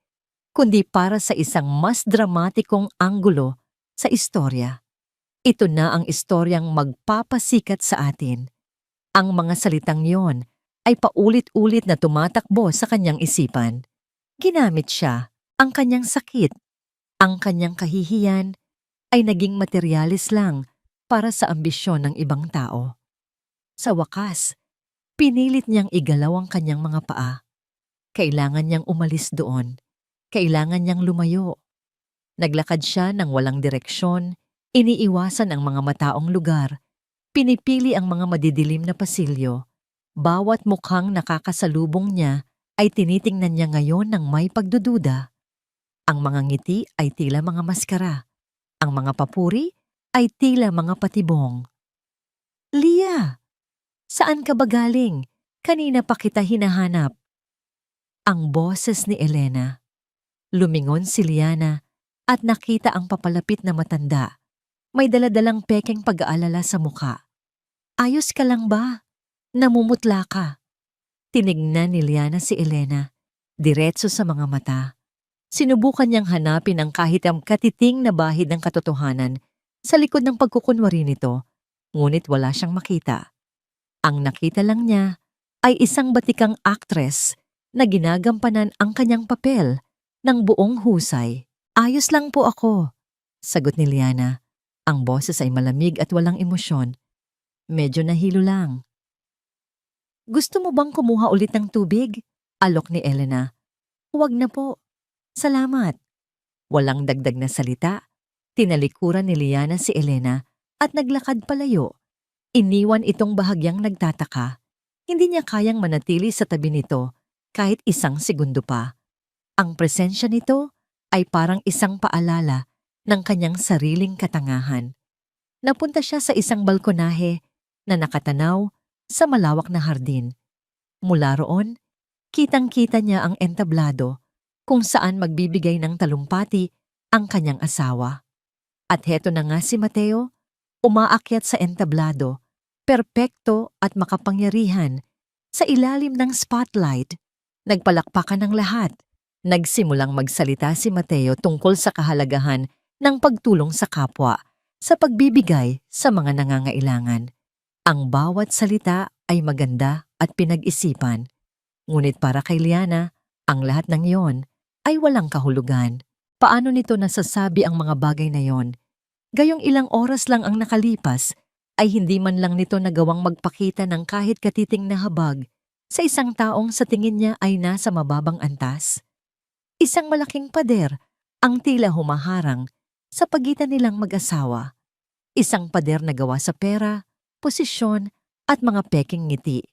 kundi para sa isang mas dramatikong anggulo sa istorya. Ito na ang istoryang magpapasikat sa atin. Ang mga salitang yon ay paulit-ulit na tumatakbo sa kanyang isipan. Ginamit siya, ang kanyang sakit, ang kanyang kahihiyan ay naging materialis lang para sa ambisyon ng ibang tao. Sa wakas, pinilit niyang igalaw ang kanyang mga paa. Kailangan niyang umalis doon. Kailangan niyang lumayo. Naglakad siya ng walang direksyon, iniiwasan ang mga mataong lugar, pinipili ang mga madidilim na pasilyo. Bawat mukhang nakakasalubong niya ay tinitingnan niya ngayon ng may pagdududa. Ang mga ngiti ay tila mga maskara. Ang mga papuri ay tila mga patibong. Lia! Saan ka ba galing? Kanina pa kita hinahanap. Ang boses ni Elena. Lumingon si Liana at nakita ang papalapit na matanda. May daladalang pekeng pag-aalala sa muka. Ayos ka lang ba? Namumutla ka. Tinignan ni Liana si Elena, diretso sa mga mata. Sinubukan niyang hanapin ang kahit ang katiting na bahid ng katotohanan sa likod ng pagkukunwari nito, ngunit wala siyang makita. Ang nakita lang niya ay isang batikang aktres na ginagampanan ang kanyang papel ng buong husay. Ayos lang po ako, sagot ni Liana. Ang boses ay malamig at walang emosyon. Medyo nahilo lang. Gusto mo bang kumuha ulit ng tubig? Alok ni Elena. Huwag na po. Salamat. Walang dagdag na salita. Tinalikuran ni Liana si Elena at naglakad palayo. Iniwan itong bahagyang nagtataka. Hindi niya kayang manatili sa tabi nito kahit isang segundo pa. Ang presensya nito ay parang isang paalala ng kanyang sariling katangahan. Napunta siya sa isang balkonahe na nakatanaw sa malawak na hardin. Mula roon, kitang-kita niya ang entablado kung saan magbibigay ng talumpati ang kanyang asawa. At heto na nga si Mateo, umaakyat sa entablado, perpekto at makapangyarihan, sa ilalim ng spotlight. Nagpalakpakan ng lahat. Nagsimulang magsalita si Mateo tungkol sa kahalagahan ng pagtulong sa kapwa, sa pagbibigay sa mga nangangailangan. Ang bawat salita ay maganda at pinag-isipan. Ngunit para kay Liana, ang lahat ng iyon ay walang kahulugan. Paano nito nasasabi ang mga bagay na yon? Gayong ilang oras lang ang nakalipas, ay hindi man lang nito nagawang magpakita ng kahit katiting na habag sa isang taong sa tingin niya ay nasa mababang antas. Isang malaking pader ang tila humaharang sa pagitan nilang mag-asawa. Isang pader na gawa sa pera, posisyon at mga peking ngiti.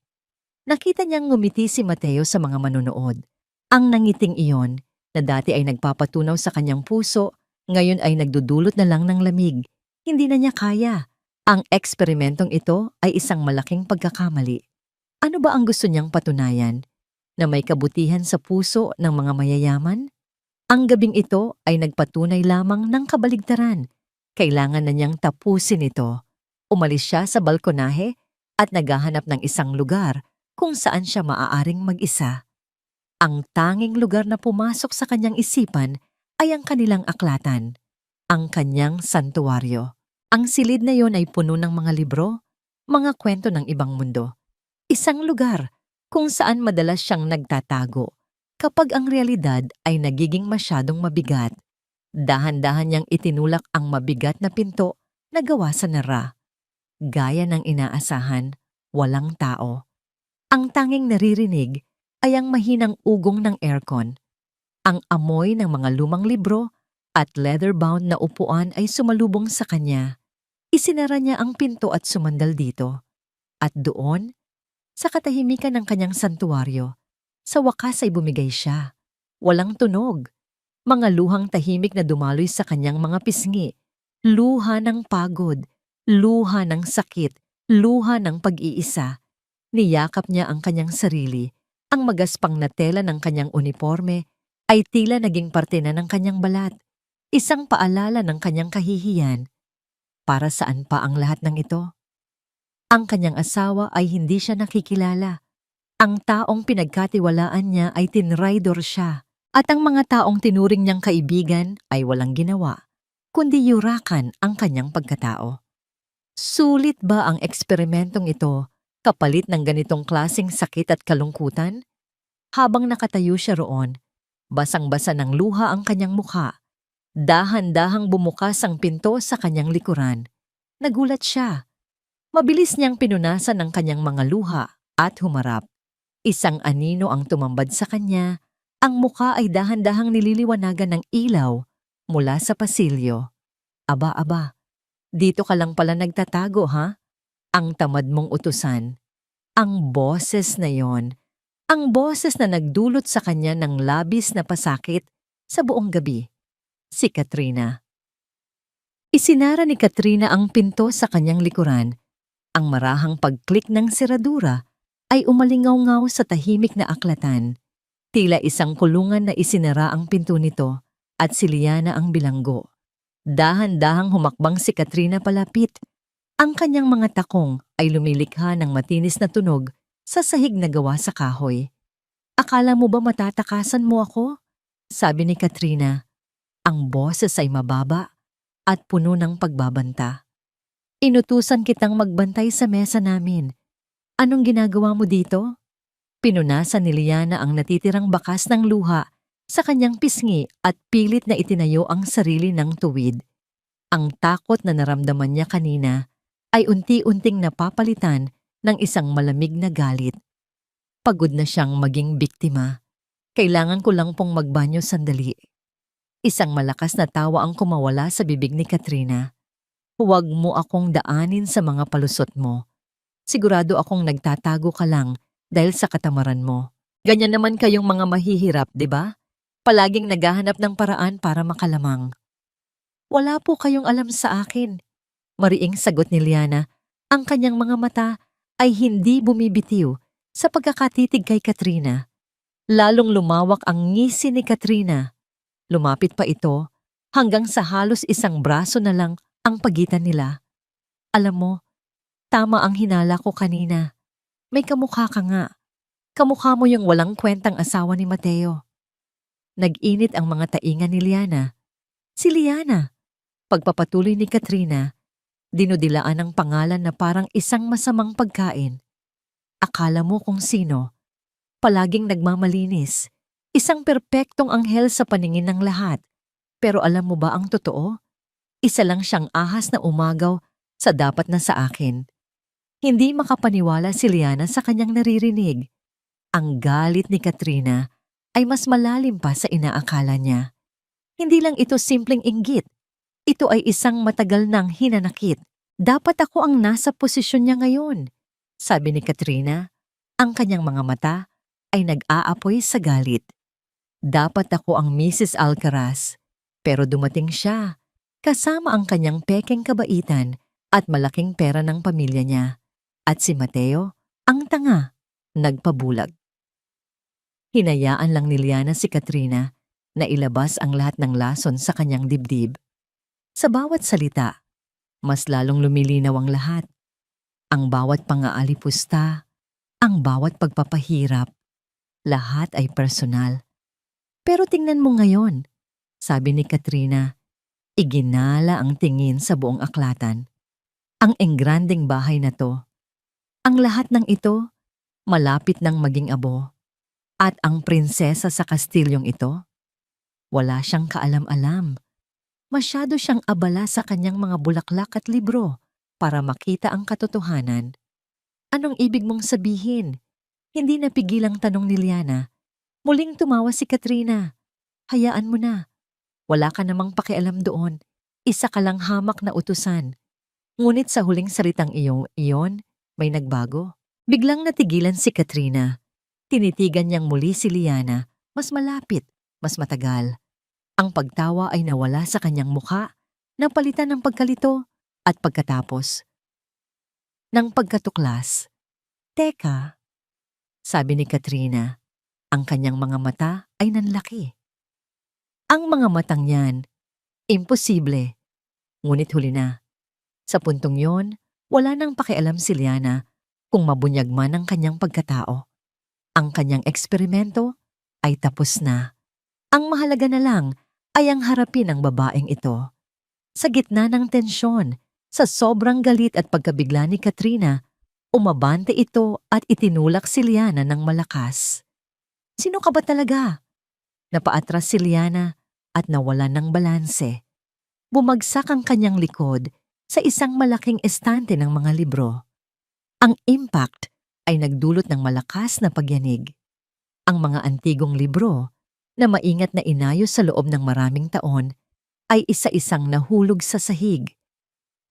Nakita niyang ngumiti si Mateo sa mga manunood. Ang nangiting iyon na dati ay nagpapatunaw sa kanyang puso, ngayon ay nagdudulot na lang ng lamig. Hindi na niya kaya. Ang eksperimentong ito ay isang malaking pagkakamali. Ano ba ang gusto niyang patunayan? Na may kabutihan sa puso ng mga mayayaman? Ang gabing ito ay nagpatunay lamang ng kabaligtaran. Kailangan na niyang tapusin ito. Umalis siya sa balkonahe at naghahanap ng isang lugar kung saan siya maaaring mag-isa. Ang tanging lugar na pumasok sa kanyang isipan ay ang kanilang aklatan, ang kanyang santuwaryo. Ang silid na yon ay puno ng mga libro, mga kwento ng ibang mundo. Isang lugar kung saan madalas siyang nagtatago kapag ang realidad ay nagiging masyadong mabigat. Dahan-dahan niyang itinulak ang mabigat na pinto na gawa sa nara. Gaya ng inaasahan, walang tao. Ang tanging naririnig ay ang mahinang ugong ng aircon. Ang amoy ng mga lumang libro at leather-bound na upuan ay sumalubong sa kanya. Isinara niya ang pinto at sumandal dito. At doon, sa katahimikan ng kanyang santuwaryo, sa wakas ay bumigay siya. Walang tunog. Mga luhang tahimik na dumaloy sa kanyang mga pisngi. Luha ng pagod, luha ng sakit, luha ng pag-iisa. Niyakap niya ang kanyang sarili. Ang magaspang na tela ng kanyang uniforme ay tila naging parte na ng kanyang balat. Isang paalala ng kanyang kahihiyan. Para saan pa ang lahat ng ito? Ang kanyang asawa ay hindi siya nakikilala. Ang taong pinagkatiwalaan niya ay tinraidor siya. At ang mga taong tinuring niyang kaibigan ay walang ginawa, kundi yurakan ang kanyang pagkatao. Sulit ba ang eksperimentong ito kapalit ng ganitong klaseng sakit at kalungkutan? Habang nakatayo siya roon, basang-basa ng luha ang kanyang mukha. Dahan-dahang bumukas ang pinto sa kanyang likuran. Nagulat siya. Mabilis niyang pinunasan ang kanyang mga luha at humarap. Isang anino ang tumambad sa kanya. Ang mukha ay dahan-dahang nililiwanagan ng ilaw mula sa pasilyo. Aba, dito ka lang pala nagtatago, ha? Ang tamad mong utusan. Ang boses na yon, ang boses na nagdulot sa kanya ng labis na pasakit sa buong gabi. Si Katrina. Isinara ni Katrina ang pinto sa kanyang likuran. Ang marahang pag-click ng seradura ay umalingaw-ngaw sa tahimik na aklatan. Tila isang kulungan na isinara ang pinto nito at si Liana ang bilanggo. Dahan-dahang humakbang si Katrina palapit. Ang kanyang mga takong ay lumilikha ng matinis na tunog sa sahig na gawa sa kahoy. Akala mo ba matatakasan mo ako? Sabi ni Katrina. Ang boses ay mababa at puno ng pagbabanta. Inutusan kitang magbantay sa mesa namin. Anong ginagawa mo dito? Pinunasan ni Liana ang natitirang bakas ng luha sa kanyang pisngi at pilit na itinayo ang sarili ng tuwid. Ang takot na naramdaman niya kanina ay unti-unting napapalitan ng isang malamig na galit. Pagod na siyang maging biktima. Kailangan ko lang pong magbanyo sandali. Isang malakas na tawa ang kumawala sa bibig ni Katrina. Huwag mo akong daanin sa mga palusot mo. Sigurado akong nagtatago ka lang dahil sa katamaran mo. Ganyan naman kayong mga mahihirap, di ba? Palaging naghahanap ng paraan para makalamang. Wala po kayong alam sa akin. Mariing sagot ni Liana. Ang kanyang mga mata ay hindi bumibitiw sa pagkakatitig kay Katrina. Lalong lumawak ang ngisi ni Katrina. Lumapit pa ito hanggang sa halos isang braso na lang ang pagitan nila. Alam mo, tama ang hinala ko kanina. May kamukha ka nga. Kamukha mo yung walang kwentang asawa ni Mateo. Nag-init ang mga tainga ni Liana. Si Liana. Pagpapatuloy ni Katrina, dinudilaan ang pangalan na parang isang masamang pagkain. Akala mo kung sino. Palaging nagmamalinis. Isang perpektong anghel sa paningin ng lahat. Pero alam mo ba ang totoo? Isa lang siyang ahas na umagaw sa dapat na sa akin. Hindi makapaniwala si Liana sa kanyang naririnig. Ang galit ni Katrina ay mas malalim pa sa inaakala niya. Hindi lang ito simpleng inggit. Ito ay isang matagal nang hinanakit. Dapat ako ang nasa posisyon niya ngayon. Sabi ni Katrina, ang kanyang mga mata ay nag-aapoy sa galit. Dapat ako ang Mrs. Alcaraz. Pero dumating siya, kasama ang kanyang pekeng kabaitan at malaking pera ng pamilya niya. At si Mateo, ang tanga, nagpabulag. Hinayaan lang ni Liana si Katrina Nailabas ang lahat ng lason sa kanyang dibdib. Sa bawat salita, mas lalong lumilinaw ang lahat. Ang bawat pangaalipusta, ang bawat pagpapahirap, lahat ay personal. Pero tingnan mo ngayon, sabi ni Katrina, iginala ang tingin sa buong aklatan. Ang engranding bahay na to, ang lahat ng ito, malapit ng maging abo. At ang prinsesa sa kastilyong ito, wala siyang kaalam-alam. Masyado siyang abala sa kanyang mga bulaklak at libro para makita ang katotohanan. Anong ibig mong sabihin? Hindi napigilang tanong ni Liana. Muling tumawa si Katrina. Hayaan mo na. Wala ka namang pakialam doon. Isa ka lang hamak na utusan. Ngunit sa huling salitang iyon, may nagbago. Biglang natigilan si Katrina. Tinitigan niyang muli si Liana, mas malapit, mas matagal. Ang pagtawa ay nawala sa kanyang mukha, napalitan ng pagkalito at pagkatapos ng pagkatuklas. Teka, sabi ni Katrina, ang kanyang mga mata ay nanlaki. Ang mga matang yan, imposible. Ngunit huli na. Sa puntong yon, wala nang pakialam si Liana kung mabunyag man ang kanyang pagkatao. Ang kanyang eksperimento ay tapos na. Ang mahalaga na lang ay ang harapin ang babaeng ito. Sa gitna ng tensyon, sa sobrang galit at pagkabigla ni Katrina, umabante ito at itinulak si Liana ng malakas. Sino ka ba talaga? Napaatras si Liana at nawalan ng balanse. Bumagsak ang kanyang likod sa isang malaking estante ng mga libro. Ang impact ay nagdulot ng malakas na pagyanig. Ang mga antigong libro na maingat na inayos sa loob ng maraming taon ay isa-isang nahulog sa sahig.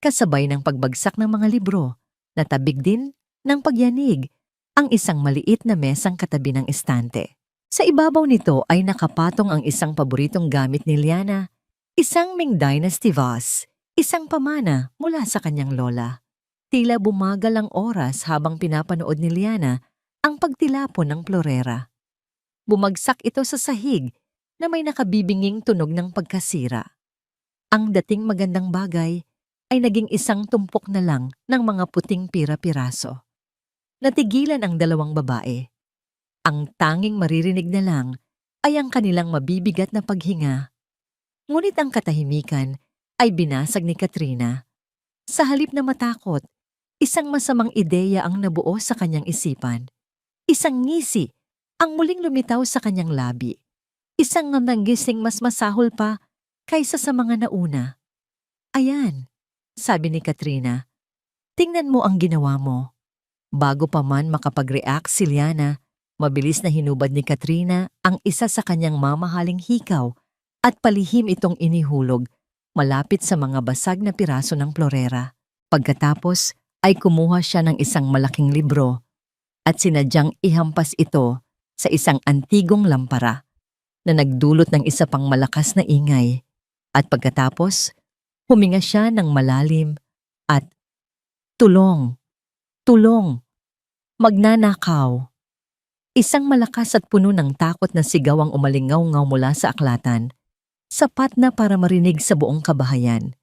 Kasabay ng pagbagsak ng mga libro, natabig din ng pagyanig ang isang maliit na mesang katabi ng estante. Sa ibabaw nito ay nakapatong ang isang paboritong gamit ni Liana, isang Ming Dynasty vase, isang pamana mula sa kanyang lola. Tila bumagal ang oras habang pinapanood ni Liana ang pagtilapon ng florera. Bumagsak ito sa sahig na may nakabibinging tunog ng pagkasira. Ang dating magandang bagay ay naging isang tumpok na lang ng mga puting pira-piraso. Natigilan ang dalawang babae. Ang tanging maririnig na lang ay ang kanilang mabibigat na paghinga. Ngunit ang katahimikan ay binasag ni Katrina. Sa halip na matakot, isang masamang ideya ang nabuo sa kanyang isipan. Isang ngisi ang muling lumitaw sa kanyang labi. Isang nanggising mas masahol pa kaysa sa mga nauna. Ayan, sabi ni Katrina, tingnan mo ang ginawa mo. Bago pa man makapag-react si Liana, mabilis na hinubad ni Katrina ang isa sa kanyang mamahaling hikaw at palihim itong inihulog malapit sa mga basag na piraso ng florera. Pagkatapos ay kumuha siya ng isang malaking libro at sinadyang ihampas ito sa isang antigong lampara na nagdulot ng isa pang malakas na ingay. At pagkatapos, huminga siya ng malalim at tulong, tulong, magnanakaw. Isang malakas at puno ng takot na sigaw ang umalingaw-ngaw mula sa aklatan. Sapat na para marinig sa buong kabahayan.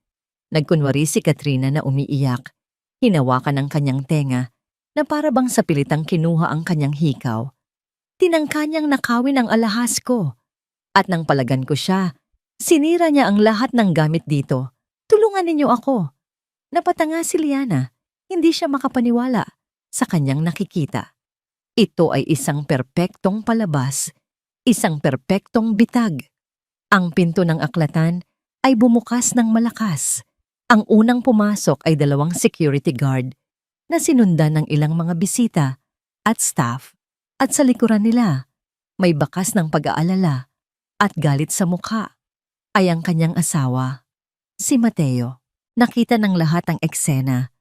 Nagkunwari si Katrina na umiiyak. Hinawakan ang kanyang tenga na para bang sa pilitang kinuha ang kanyang hikaw. Tinangka niyang nakawin ang alahas ko. At nang palagan ko siya, sinira niya ang lahat ng gamit dito. Tulungan ninyo ako. Napatanga si Liana. Hindi siya makapaniwala sa kanyang nakikita. Ito ay isang perpektong palabas, isang perpektong bitag. Ang pinto ng aklatan ay bumukas ng malakas. Ang unang pumasok ay 2 security guard na sinundan ng ilang mga bisita at staff. At sa likuran nila, may bakas ng pag-aalala at galit sa mukha ay ang kanyang asawa, si Mateo. Nakita ng lahat ang eksena,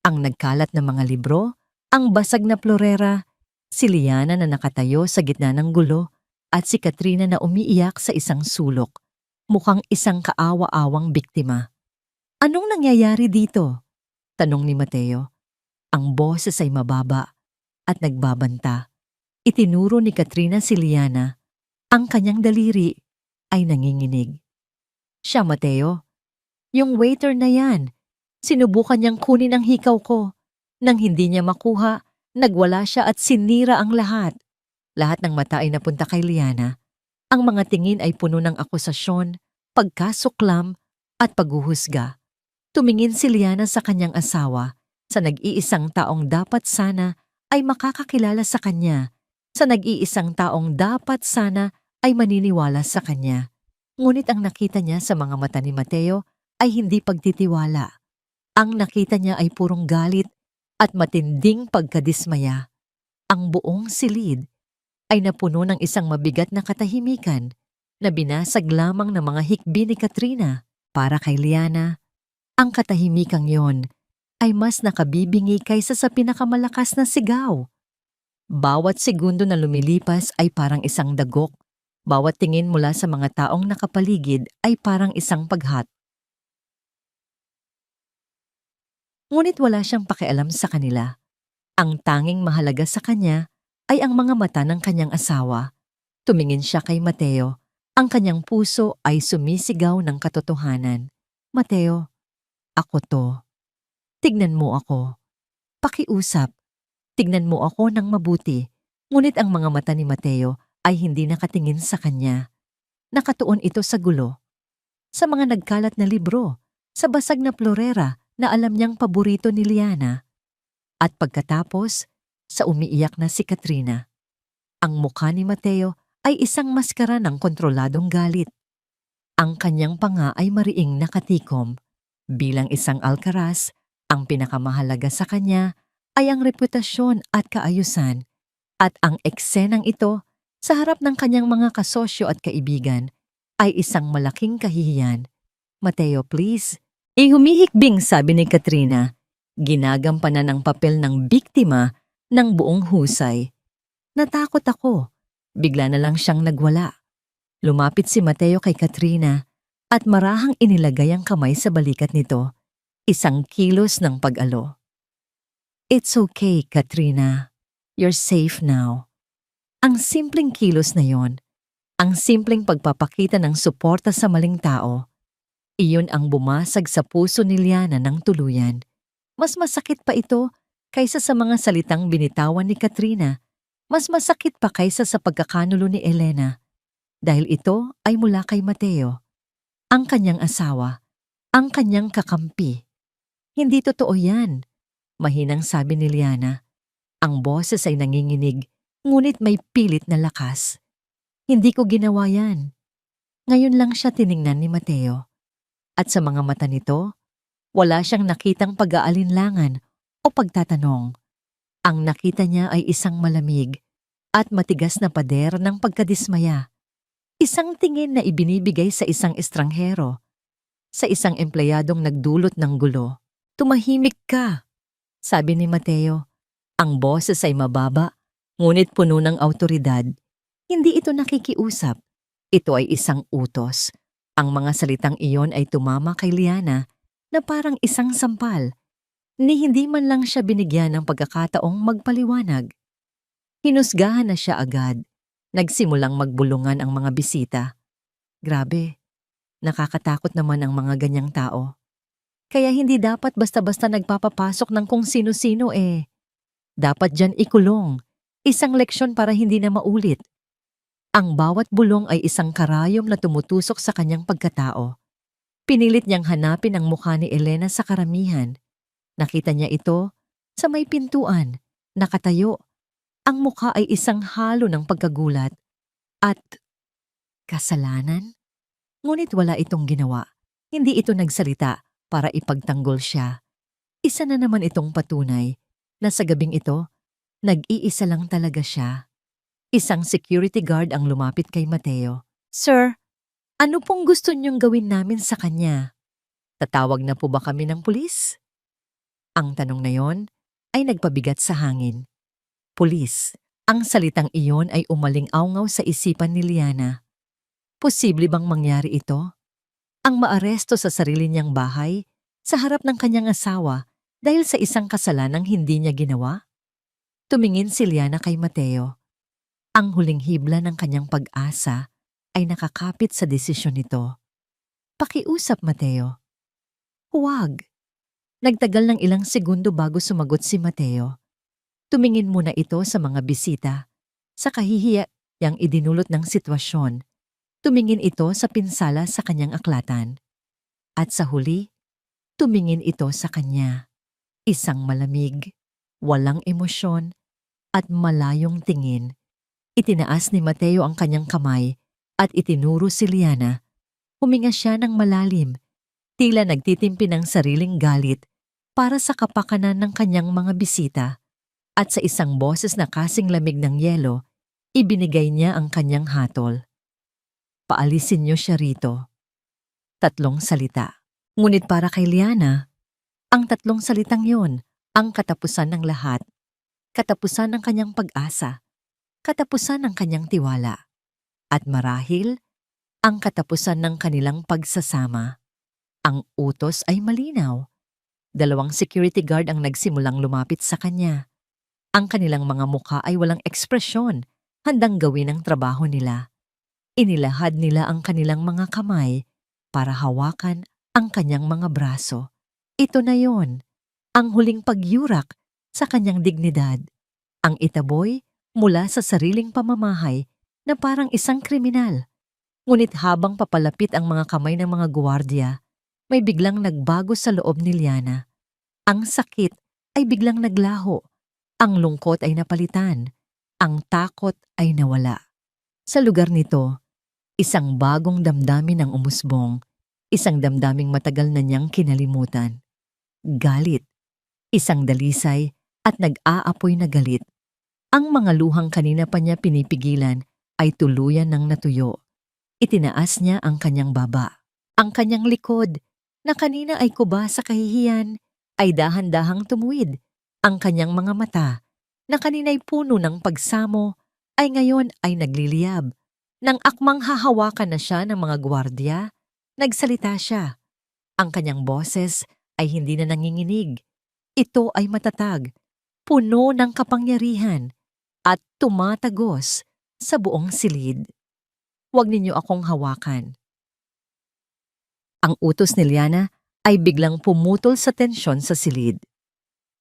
ang nagkalat na mga libro, ang basag na florera, si Liana na nakatayo sa gitna ng gulo at si Katrina na umiiyak sa isang sulok, mukhang isang kaawa-awang biktima. Anong nangyayari dito? Tanong ni Mateo. Ang boses ay mababa at nagbabanta. Itinuro ni Katrina si Liana. Ang kanyang daliri ay nanginginig. Siya, Mateo. Yung waiter na yan. Sinubukan niyang kunin ang hikaw ko. Nang hindi niya makuha, nagwala siya at sinira ang lahat. Lahat ng mata ay napunta kay Liana. Ang mga tingin ay puno ng akusasyon, pagkasuklam at paghuhusga. Tumingin si Liana sa kanyang asawa, sa nag-iisang taong dapat sana ay makakakilala sa kanya, sa nag-iisang taong dapat sana ay maniniwala sa kanya. Ngunit ang nakita niya sa mga mata ni Mateo ay hindi pagtitiwala. Ang nakita niya ay purong galit at matinding pagkadismaya. Ang buong silid ay napuno ng isang mabigat na katahimikan na binasag lamang ng mga hikbi ni Katrina. Para kay Liana, ang katahimikang yon ay mas nakabibingi kaysa sa pinakamalakas na sigaw. Bawat segundo na lumilipas ay parang isang dagok. Bawat tingin mula sa mga taong nakapaligid ay parang isang paghat. Ngunit wala siyang pakialam sa kanila. Ang tanging mahalaga sa kanya ay ang mga mata ng kanyang asawa. Tumingin siya kay Mateo. Ang kanyang puso ay sumisigaw ng katotohanan. Mateo, ako to. Tignan mo ako. Pakiusap. Tignan mo ako ng mabuti. Ngunit ang mga mata ni Mateo ay hindi nakatingin sa kanya. Nakatuon ito sa gulo, sa mga nagkalat na libro, sa basag na florera na alam niyang paborito ni Liana. At pagkatapos, sa umiiyak na si Katrina. Ang mukha ni Mateo ay isang maskara ng kontroladong galit. Ang kanyang panga ay mariing nakatikom. Bilang isang alkaraz, ang pinakamahalaga sa kanya ay ang reputasyon at kaayusan. At ang eksenang ito, sa harap ng kanyang mga kasosyo at kaibigan, ay isang malaking kahihiyan. Mateo, please. Humihikbing sabi ni Katrina. Ginagampanan ang papel ng biktima ng buong husay. Natakot ako. Bigla na lang siyang nagwala. Lumapit si Mateo kay Katrina at marahang inilagay ang kamay sa balikat nito. Isang kilos ng pag-alo. It's okay, Katrina. You're safe now. Ang simpleng kilos na yon, ang simpleng pagpapakita ng suporta sa maling tao, iyon ang bumasag sa puso ni Liana ng tuluyan. Mas masakit pa ito kaysa sa mga salitang binitawan ni Katrina. Mas masakit pa kaysa sa pagkakanulo ni Elena. Dahil ito ay mula kay Mateo, ang kanyang asawa, ang kanyang kakampi. Hindi totoo yan, mahinang sabi ni Liana. Ang boses ay nanginginig, ngunit may pilit na lakas. Hindi ko ginawa yan. Ngayon lang siya tiningnan ni Mateo. At sa mga mata nito, wala siyang nakitang pag-aalinlangan o pagtatanong. Ang nakita niya ay isang malamig at matigas na pader ng pagkadismaya. Isang tingin na ibinibigay sa isang estranghero, sa isang empleyadong nagdulot ng gulo. Tumahimik ka, sabi ni Mateo. Ang boses ay mababa, ngunit puno ng awtoridad. Hindi ito nakikiusap. Ito ay isang utos. Ang mga salitang iyon ay tumama kay Liana na parang isang sampal, ni hindi man lang siya binigyan ng pagkakataong magpaliwanag. Hinusgahan na siya agad. Nagsimulang magbulungan ang mga bisita. Grabe, nakakatakot naman ang mga ganyang tao. Kaya hindi dapat basta-basta nagpapapasok ng kung sino-sino eh. Dapat dyan ikulong, isang leksyon para hindi na maulit. Ang bawat bulong ay isang karayom na tumutusok sa kanyang pagkatao. Pinilit niyang hanapin ang mukha ni Elena sa karamihan. Nakita niya ito sa may pintuan, nakatayo. Ang mukha ay isang halo ng pagkagulat at kasalanan. Ngunit wala itong ginawa. Hindi ito nagsalita para ipagtanggol siya. Isa na naman itong patunay na sa gabing ito, nag-iisa lang talaga siya. Isang security guard ang lumapit kay Mateo. Sir, ano pong gusto niyong gawin namin sa kanya? Tatawag na po ba kami ng pulis? Ang tanong na yon ay nagpabigat sa hangin. Pulis, ang salitang iyon ay umaling-awngaw sa isipan ni Liana. Posible bang mangyari ito? Ang maaresto sa sarili niyang bahay, sa harap ng kanyang asawa, dahil sa isang kasalanang hindi niya ginawa? Tumingin si Liana kay Mateo. Ang huling hibla ng kanyang pag-asa ay nakakapit sa desisyon nito. Pakiusap, Mateo. Huwag. Nagtagal ng ilang segundo bago sumagot si Mateo. Tumingin muna ito sa mga bisita. Sa kahihiyang idinulot ng sitwasyon, tumingin ito sa pinsala sa kanyang aklatan. At sa huli, tumingin ito sa kanya. Isang malamig, walang emosyon, at malayong tingin. Itinaas ni Mateo ang kanyang kamay at itinuro si Liana. Huminga siya ng malalim, tila nagtitimpi ng sariling galit para sa kapakanan ng kanyang mga bisita. At sa isang boses na kasing lamig ng yelo, ibinigay niya ang kanyang hatol. Paalisin niyo siya rito. 3 salita. Ngunit para kay Liana, ang 3 salitang yon ang katapusan ng lahat. Katapusan ng kanyang pag-asa. Katapusan ng kanyang tiwala. At marahil, ang katapusan ng kanilang pagsasama. Ang utos ay malinaw. 2 security guard ang nagsimulang lumapit sa kanya. Ang kanilang mga mukha ay walang ekspresyon, handang gawin ang trabaho nila. Inilahad nila ang kanilang mga kamay para hawakan ang kanyang mga braso. Ito na yon, ang huling pagyurak sa kanyang dignidad. Ang itaboy mula sa sariling pamamahay na parang isang kriminal. Ngunit habang papalapit ang mga kamay ng mga guwardiya, may biglang nagbago sa loob ni Liana. Ang sakit ay biglang naglaho. Ang lungkot ay napalitan. Ang takot ay nawala. Sa lugar nito, isang bagong damdamin ang umusbong. Isang damdaming matagal na niyang kinalimutan. Galit. Isang dalisay at nag-aapoy na galit. Ang mga luhang kanina pa niya pinipigilan ay tuluyan ng natuyo. Itinaas niya ang kanyang baba. Ang kanyang likod, na kanina ay kuba sa kahihiyan, ay dahan-dahang tumuwid. Ang kanyang mga mata, na kanina'y puno ng pagsamo, ay ngayon ay nagliliyab. Nang akmang hahawakan na siya ng mga gwardiya, nagsalita siya. Ang kanyang boses ay hindi na nanginginig. Ito ay matatag, puno ng kapangyarihan, at tumatagos sa buong silid. Huwag ninyo akong hawakan. Ang utos ni Liana ay biglang pumutol sa tensyon sa silid.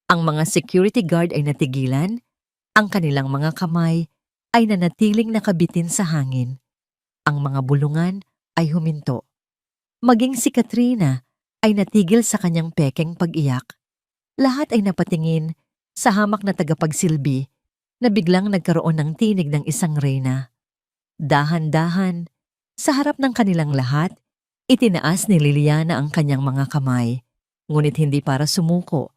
Ang mga security guard ay natigilan, ang kanilang mga kamay ay nanatiling nakabitin sa hangin. Ang mga bulungan ay huminto. Maging si Katrina ay natigil sa kanyang pekeng pag-iyak. Lahat ay napatingin sa hamak na tagapagsilbi na biglang nagkaroon ng tinig ng isang reyna. Dahan-dahan, sa harap ng kanilang lahat, itinaas ni Liliana ang kanyang mga kamay, ngunit hindi para sumuko.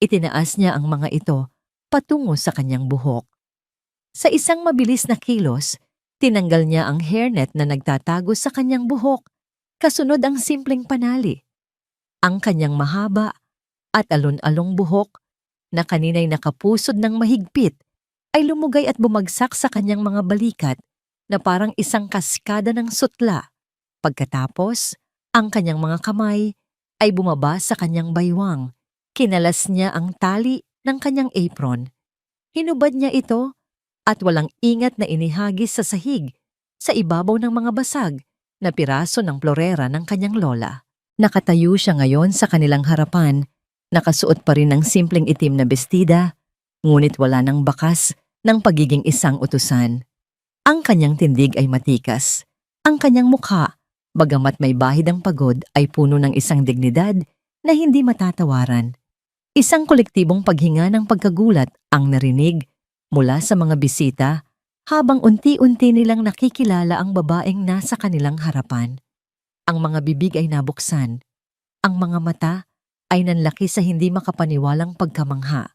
Itinaas niya ang mga ito patungo sa kanyang buhok. Sa isang mabilis na kilos, tinanggal niya ang hairnet na nagtatago sa kanyang buhok, kasunod ang simpleng panali. Ang kanyang mahaba at alon-along buhok na kanina'y nakapusod ng mahigpit ay lumugay at bumagsak sa kanyang mga balikat na parang isang kaskada ng sutla. Pagkatapos, ang kanyang mga kamay ay bumaba sa kanyang baywang. Kinalas niya ang tali ng kanyang apron. Hinubad niya ito at walang ingat na inihagis sa sahig sa ibabaw ng mga basag na piraso ng florera ng kanyang lola. Nakatayo siya ngayon sa kanilang harapan, nakasuot pa rin ng simpleng itim na bestida, ngunit wala ng bakas ng pagiging isang utusan. Ang kanyang tindig ay matikas. Ang kanyang mukha, bagamat may bahid ang pagod, ay puno ng isang dignidad na hindi matatawaran. Isang kolektibong paghinga ng pagkagulat ang narinig mula sa mga bisita habang unti-unti nilang nakikilala ang babaeng nasa kanilang harapan. Ang mga bibig ay nabuksan. Ang mga mata ay nanlaki sa hindi makapaniwalang pagkamangha.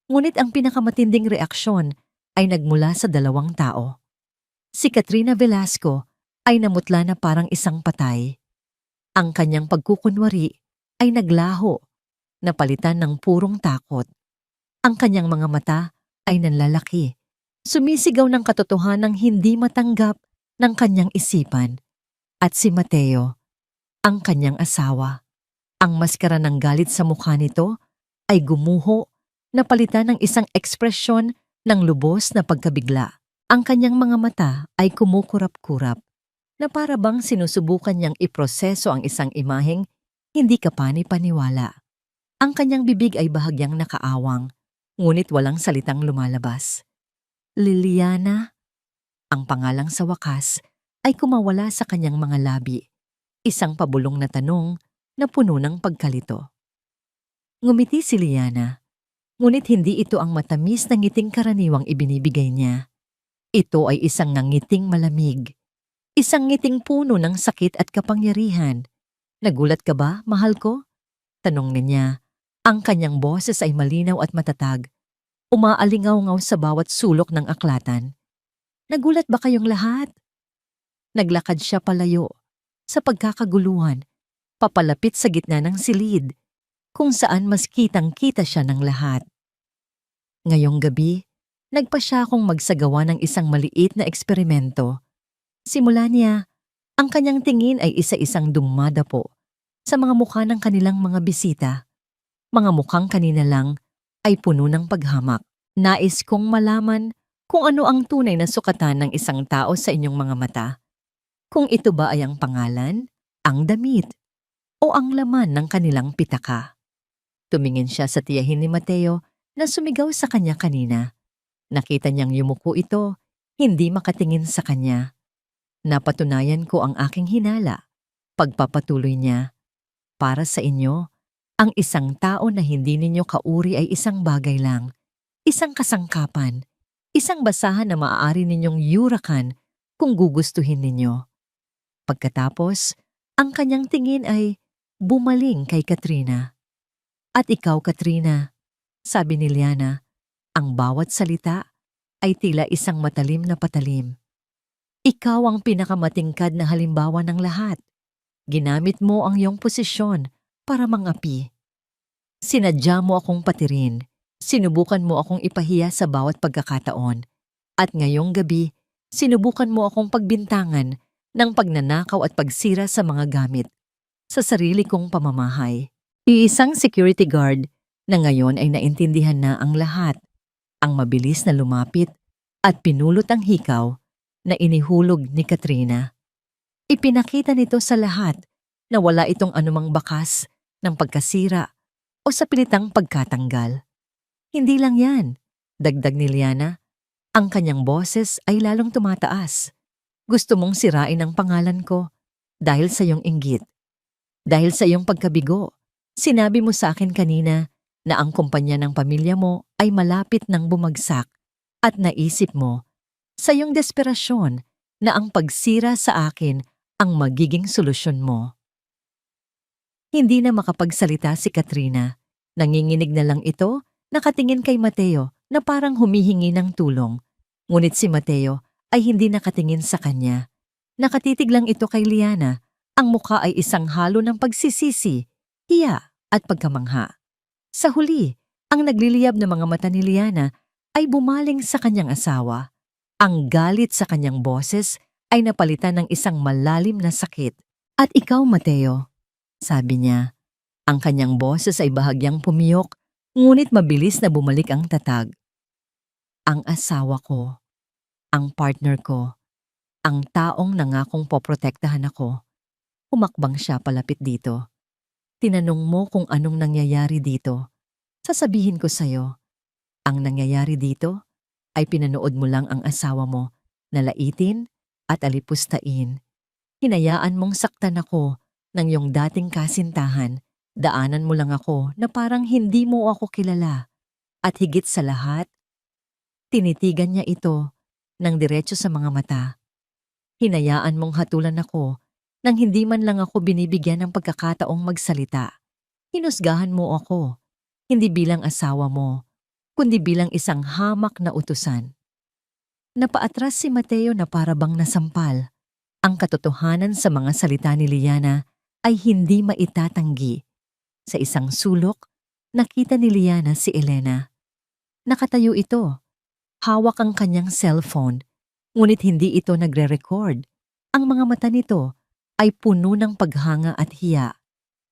Ngunit ang pinakamatinding reaksyon ay nagmula sa 2 tao. Si Katrina Velasco ay namutla na parang isang patay. Ang kanyang pagkukunwari ay naglaho, napalitan ng purong takot. Ang kanyang mga mata ay nanlalaki, sumisigaw ng katotohanang hindi matanggap ng kanyang isipan. At si Mateo, ang kanyang asawa, ang maskara ng galit sa mukha nito ay gumuho, napalitan ng isang ekspresyon ng lubos na pagkabigla. Ang kanyang mga mata ay kumukurap-kurap. na para bang sinusubukan niyang iproseso ang isang imaheng hindi kapani-paniwala. Ang kanyang bibig ay bahagyang nakaawang, ngunit walang salitang lumalabas. Liliana, ang pangalang sa wakas, ay kumawala sa kanyang mga labi. Isang pabulong na tanong na puno ng pagkalito. Ngumiti si Liana, ngunit hindi ito ang matamis na ngiting karaniwang ibinibigay niya. Ito ay isang ngangiting malamig. Isang ngiting puno ng sakit at kapangyarihan. Nagulat ka ba, mahal ko? Tanong niya. Ang kanyang boses ay malinaw at matatag. Umaalingaw-ngaw sa bawat sulok ng aklatan. Nagulat ba kayong lahat? Naglakad siya palayo, sa pagkakaguluhan, papalapit sa gitna ng silid, kung saan mas kitang-kita siya ng lahat. Ngayong gabi, nagpa siya akong magsagawa ng isang maliit na eksperimento. Simula niya, ang kanyang tingin ay isa-isang dumadapo sa mga mukha ng kanilang mga bisita. Mga mukhang kanina lang ay puno ng paghamak. Nais kong malaman kung ano ang tunay na sukatan ng isang tao sa inyong mga mata. Kung ito ba ay ang pangalan, ang damit, o ang laman ng kanilang pitaka. Tumingin siya sa tiyahin ni Mateo na sumigaw sa kanya kanina. Nakita niyang yumuko ito, hindi makatingin sa kanya. Napatunayan ko ang aking hinala. Pagpapatuloy niya, para sa inyo, ang isang tao na hindi ninyo kauri ay isang bagay lang, isang kasangkapan, isang basahan na maaari ninyong yurakan kung gugustuhin ninyo. Pagkatapos, ang kanyang tingin ay bumaling kay Katrina. At ikaw, Katrina, sabi ni Liana, ang bawat salita ay tila isang matalim na patalim. Ikaw ang pinakamatingkad na halimbawa ng lahat. Ginamit mo ang iyong posisyon para mangapi. Sinadya mo akong patirin. Sinubukan mo akong ipahiya sa bawat pagkakataon. At ngayong gabi, sinubukan mo akong pagbintangan ng pagnanakaw at pagsira sa mga gamit sa sarili kong pamamahay. Iisang security guard na ngayon ay naintindihan na ang lahat. Ang mabilis na lumapit at pinulot ang hikaw na inihulog ni Katrina. Ipinakita nito sa lahat na wala itong anumang bakas ng pagkasira o sa pilitang pagkatanggal. Hindi lang yan, dagdag ni Liana, ang kanyang boses ay lalong tumataas. Gusto mong sirain ang pangalan ko dahil sa iyong inggit. Dahil sa iyong pagkabigo, sinabi mo sa akin kanina na ang kumpanya ng pamilya mo ay malapit nang bumagsak at naisip mo sa iyong desperasyon na ang pagsira sa akin ang magiging solusyon mo. Hindi na makapagsalita si Katrina. Nanginginig na lang ito, nakatingin kay Mateo na parang humihingi ng tulong. Ngunit si Mateo ay hindi nakatingin sa kanya. Nakatitig lang ito kay Liana. Ang mukha ay isang halo ng pagsisisi, hiya at pagkamangha. Sa huli, ang nagliliyab na mga mata ni Liana ay bumaling sa kanyang asawa. Ang galit sa kanyang boses ay napalitan ng isang malalim na sakit. At ikaw, Mateo, sabi niya. Ang kanyang boses ay bahagyang pumiyok, ngunit mabilis na bumalik ang tatag. Ang asawa ko, ang partner ko, ang taong nangakong poprotektahan ako. Humakbang siya palapit dito. Tinanong mo kung anong nangyayari dito. Sasabihin ko sa'yo, ang nangyayari dito ay pinanood mo lang ang asawa mo na laitin at alipustain. Hinayaan mong saktan ako ng iyong dating kasintahan. Daanan mo lang ako na parang hindi mo ako kilala. At higit sa lahat, tinitigan niya ito ng diretso sa mga mata. Hinayaan mong hatulan ako nang hindi man lang ako binibigyan ng pagkakataong magsalita. Hinusgahan mo ako, hindi bilang asawa mo, kundi bilang isang hamak na utusan. Napaatras si Mateo na para bang nasampal. Ang katotohanan sa mga salita ni Liana ay hindi maitatanggi. Sa isang sulok, nakita ni Liana si Elena. Nakatayo ito. Hawak ang kanyang cellphone, ngunit hindi ito nagre-record. Ang mga mata nito ay puno ng paghanga at hiya.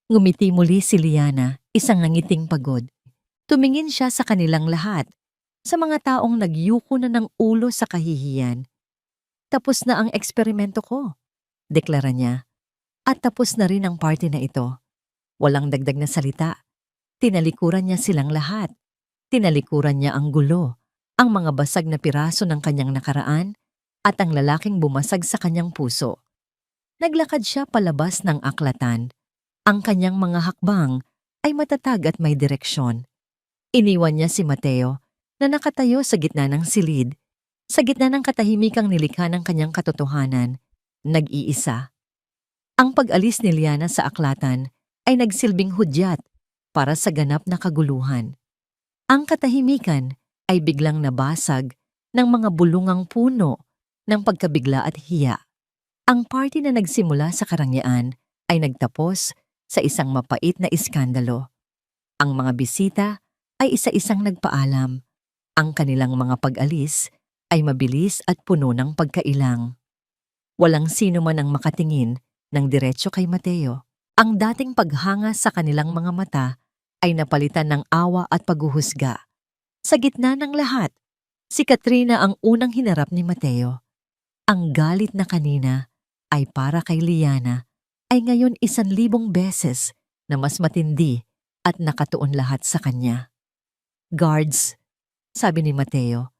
Ngumiti muli si Liana, isang nangiting pagod. Tumingin siya sa kanilang lahat, sa mga taong nagyuko na ng ulo sa kahihiyan. Tapos na ang eksperimento ko. deklara niya. At tapos na rin ang party na ito. Walang dagdag na salita. Tinalikuran niya silang lahat. Tinalikuran niya ang gulo, ang mga basag na piraso ng kanyang nakaraan, at ang lalaking bumasag sa kanyang puso. Naglakad siya palabas ng aklatan. Ang kanyang mga hakbang ay matatag at may direksyon. Iniwan niya si Mateo na nakatayo sa gitna ng silid, sa gitna ng katahimikang nilikha ng kanyang katotohanan, nag-iisa. Ang pag-alis ni Liana sa aklatan ay nagsilbing hudyat para sa ganap na kaguluhan. Ang katahimikan ay biglang nabasag ng mga bulungang puno ng pagkabigla at hiya. Ang party na nagsimula sa karangyaan ay nagtapos sa isang mapait na iskandalo. Ang mga bisita ay isa-isang nagpaalam. Ang kanilang mga pag-alis ay mabilis at puno ng pagkailang. Walang sino man ang makatingin ng diretso kay Mateo. Ang dating paghanga sa kanilang mga mata ay napalitan ng awa at paghuhusga. Sa gitna ng lahat, si Katrina ang unang hinarap ni Mateo. Ang galit na kanina ay para kay Liana ay ngayon 1,000 beses na mas matindi at nakatuon lahat sa kanya. "Guards," sabi ni Mateo,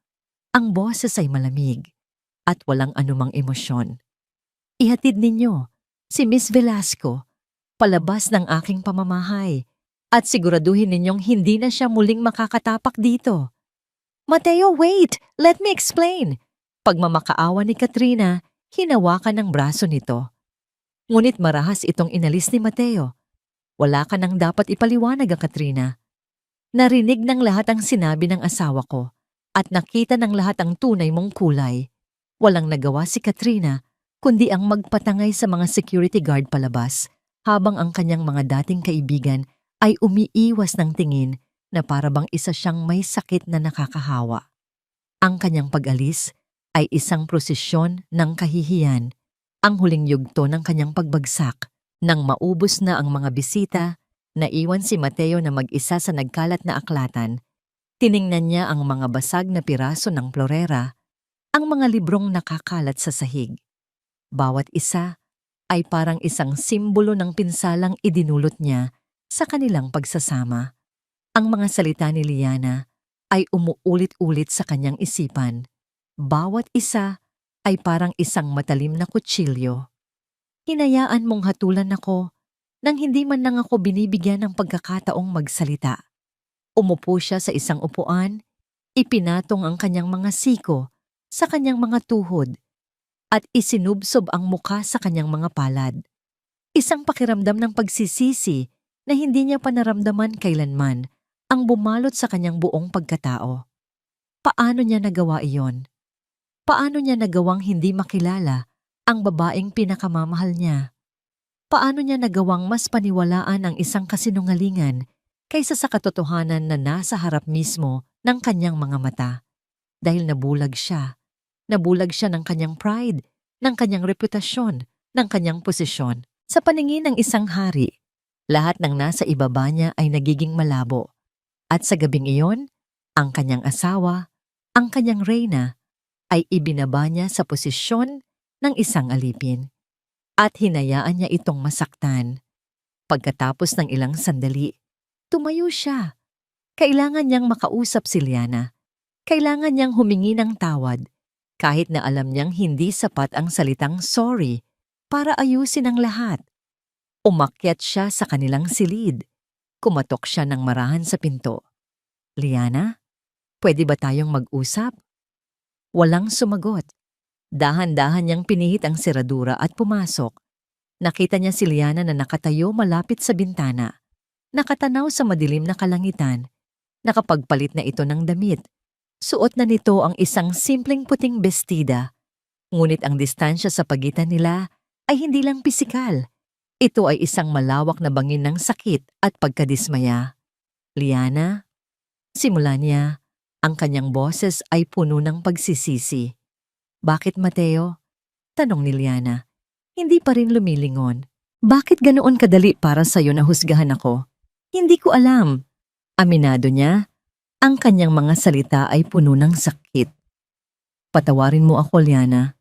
ang boses ay malamig at walang anumang emosyon. "Ihatid ninyo si Miss Velasco palabas ng aking pamamahay at siguraduhin ninyong hindi na siya muling makakatapak dito." "Mateo, wait! Let me explain!" Pagmamakaawa ni Katrina, hinawakan ng braso nito. Ngunit marahas itong inalis ni Mateo. "Wala ka nang dapat ipaliwanag, Katrina. Narinig ng lahat ang sinabi ng asawa ko at nakita ng lahat ang tunay mong kulay." Walang nagawa si Katrina kundi ang magpatangay sa mga security guard palabas habang ang kanyang mga dating kaibigan ay umiiwas ng tingin na para bang isa siyang may sakit na nakakahawa. Ang kanyang pag-alis ay isang prosesyon ng kahihiyan, ang huling yugto ng kanyang pagbagsak. Nang maubos na ang mga bisita, naiwan si Mateo na mag-isa sa nagkalat na aklatan. Tiningnan niya ang mga basag na piraso ng florera, ang mga librong nakakalat sa sahig. Bawat isa ay parang isang simbolo ng pinsalang idinulot niya sa kanilang pagsasama. Ang mga salita ni Liana ay umuulit-ulit sa kanyang isipan. Bawat isa ay parang isang matalim na kutsilyo. "Hinayaan mong hatulan ako nang hindi man lang ako binibigyan ng pagkakataong magsalita." Umupo siya sa isang upuan, ipinatong ang kanyang mga siko sa kanyang mga tuhod at isinubsob ang muka sa kanyang mga palad. Isang pakiramdam ng pagsisisi na hindi niya pa naramdaman kailanman ang bumalot sa kanyang buong pagkatao. Paano niya nagawa iyon? Paano niya nagawang hindi makilala ang babaeng pinakamamahal niya? Paano niya nagawang mas paniwalaan ang isang kasinungalingan kaysa sa katotohanan na nasa harap mismo ng kanyang mga mata? Dahil nabulag siya. Nabulag siya ng kanyang pride, ng kanyang reputasyon, ng kanyang posisyon. Sa paningin ng isang hari, lahat ng nasa ibaba niya ay nagiging malabo. At sa gabing iyon, ang kanyang asawa, ang kanyang reyna, ay ibinaba niya sa posisyon ng isang alipin. At hinayaan niya itong masaktan. Pagkatapos ng ilang sandali, tumayo siya. Kailangan niyang makausap si Liana. Kailangan niyang humingi ng tawad, kahit na alam niyang hindi sapat ang salitang sorry para ayusin ang lahat. Umakyat siya sa kanilang silid. Kumatok siya ng marahan sa pinto. "Liana, pwede ba tayong mag-usap?" Walang sumagot. Dahan-dahan niyang pinihit ang seradura at pumasok. Nakita niya si Liana na nakatayo malapit sa bintana. Nakatanaw sa madilim na kalangitan. Nakapagpalit na ito ng damit. Suot na nito ang isang simpleng puting bestida. Ngunit ang distansya sa pagitan nila ay hindi lang pisikal. Ito ay isang malawak na bangin ng sakit at pagkadismaya. "Liana?" Simula niya, ang kanyang boses ay puno ng pagsisisi. "Bakit, Mateo?" tanong ni Liana. Hindi pa rin lumilingon. "Bakit ganoon kadali para sa'yo na husgahan ako?" "Hindi ko alam." Aminado niya, ang kanyang mga salita ay puno ng sakit. "Patawarin mo ako, Liana.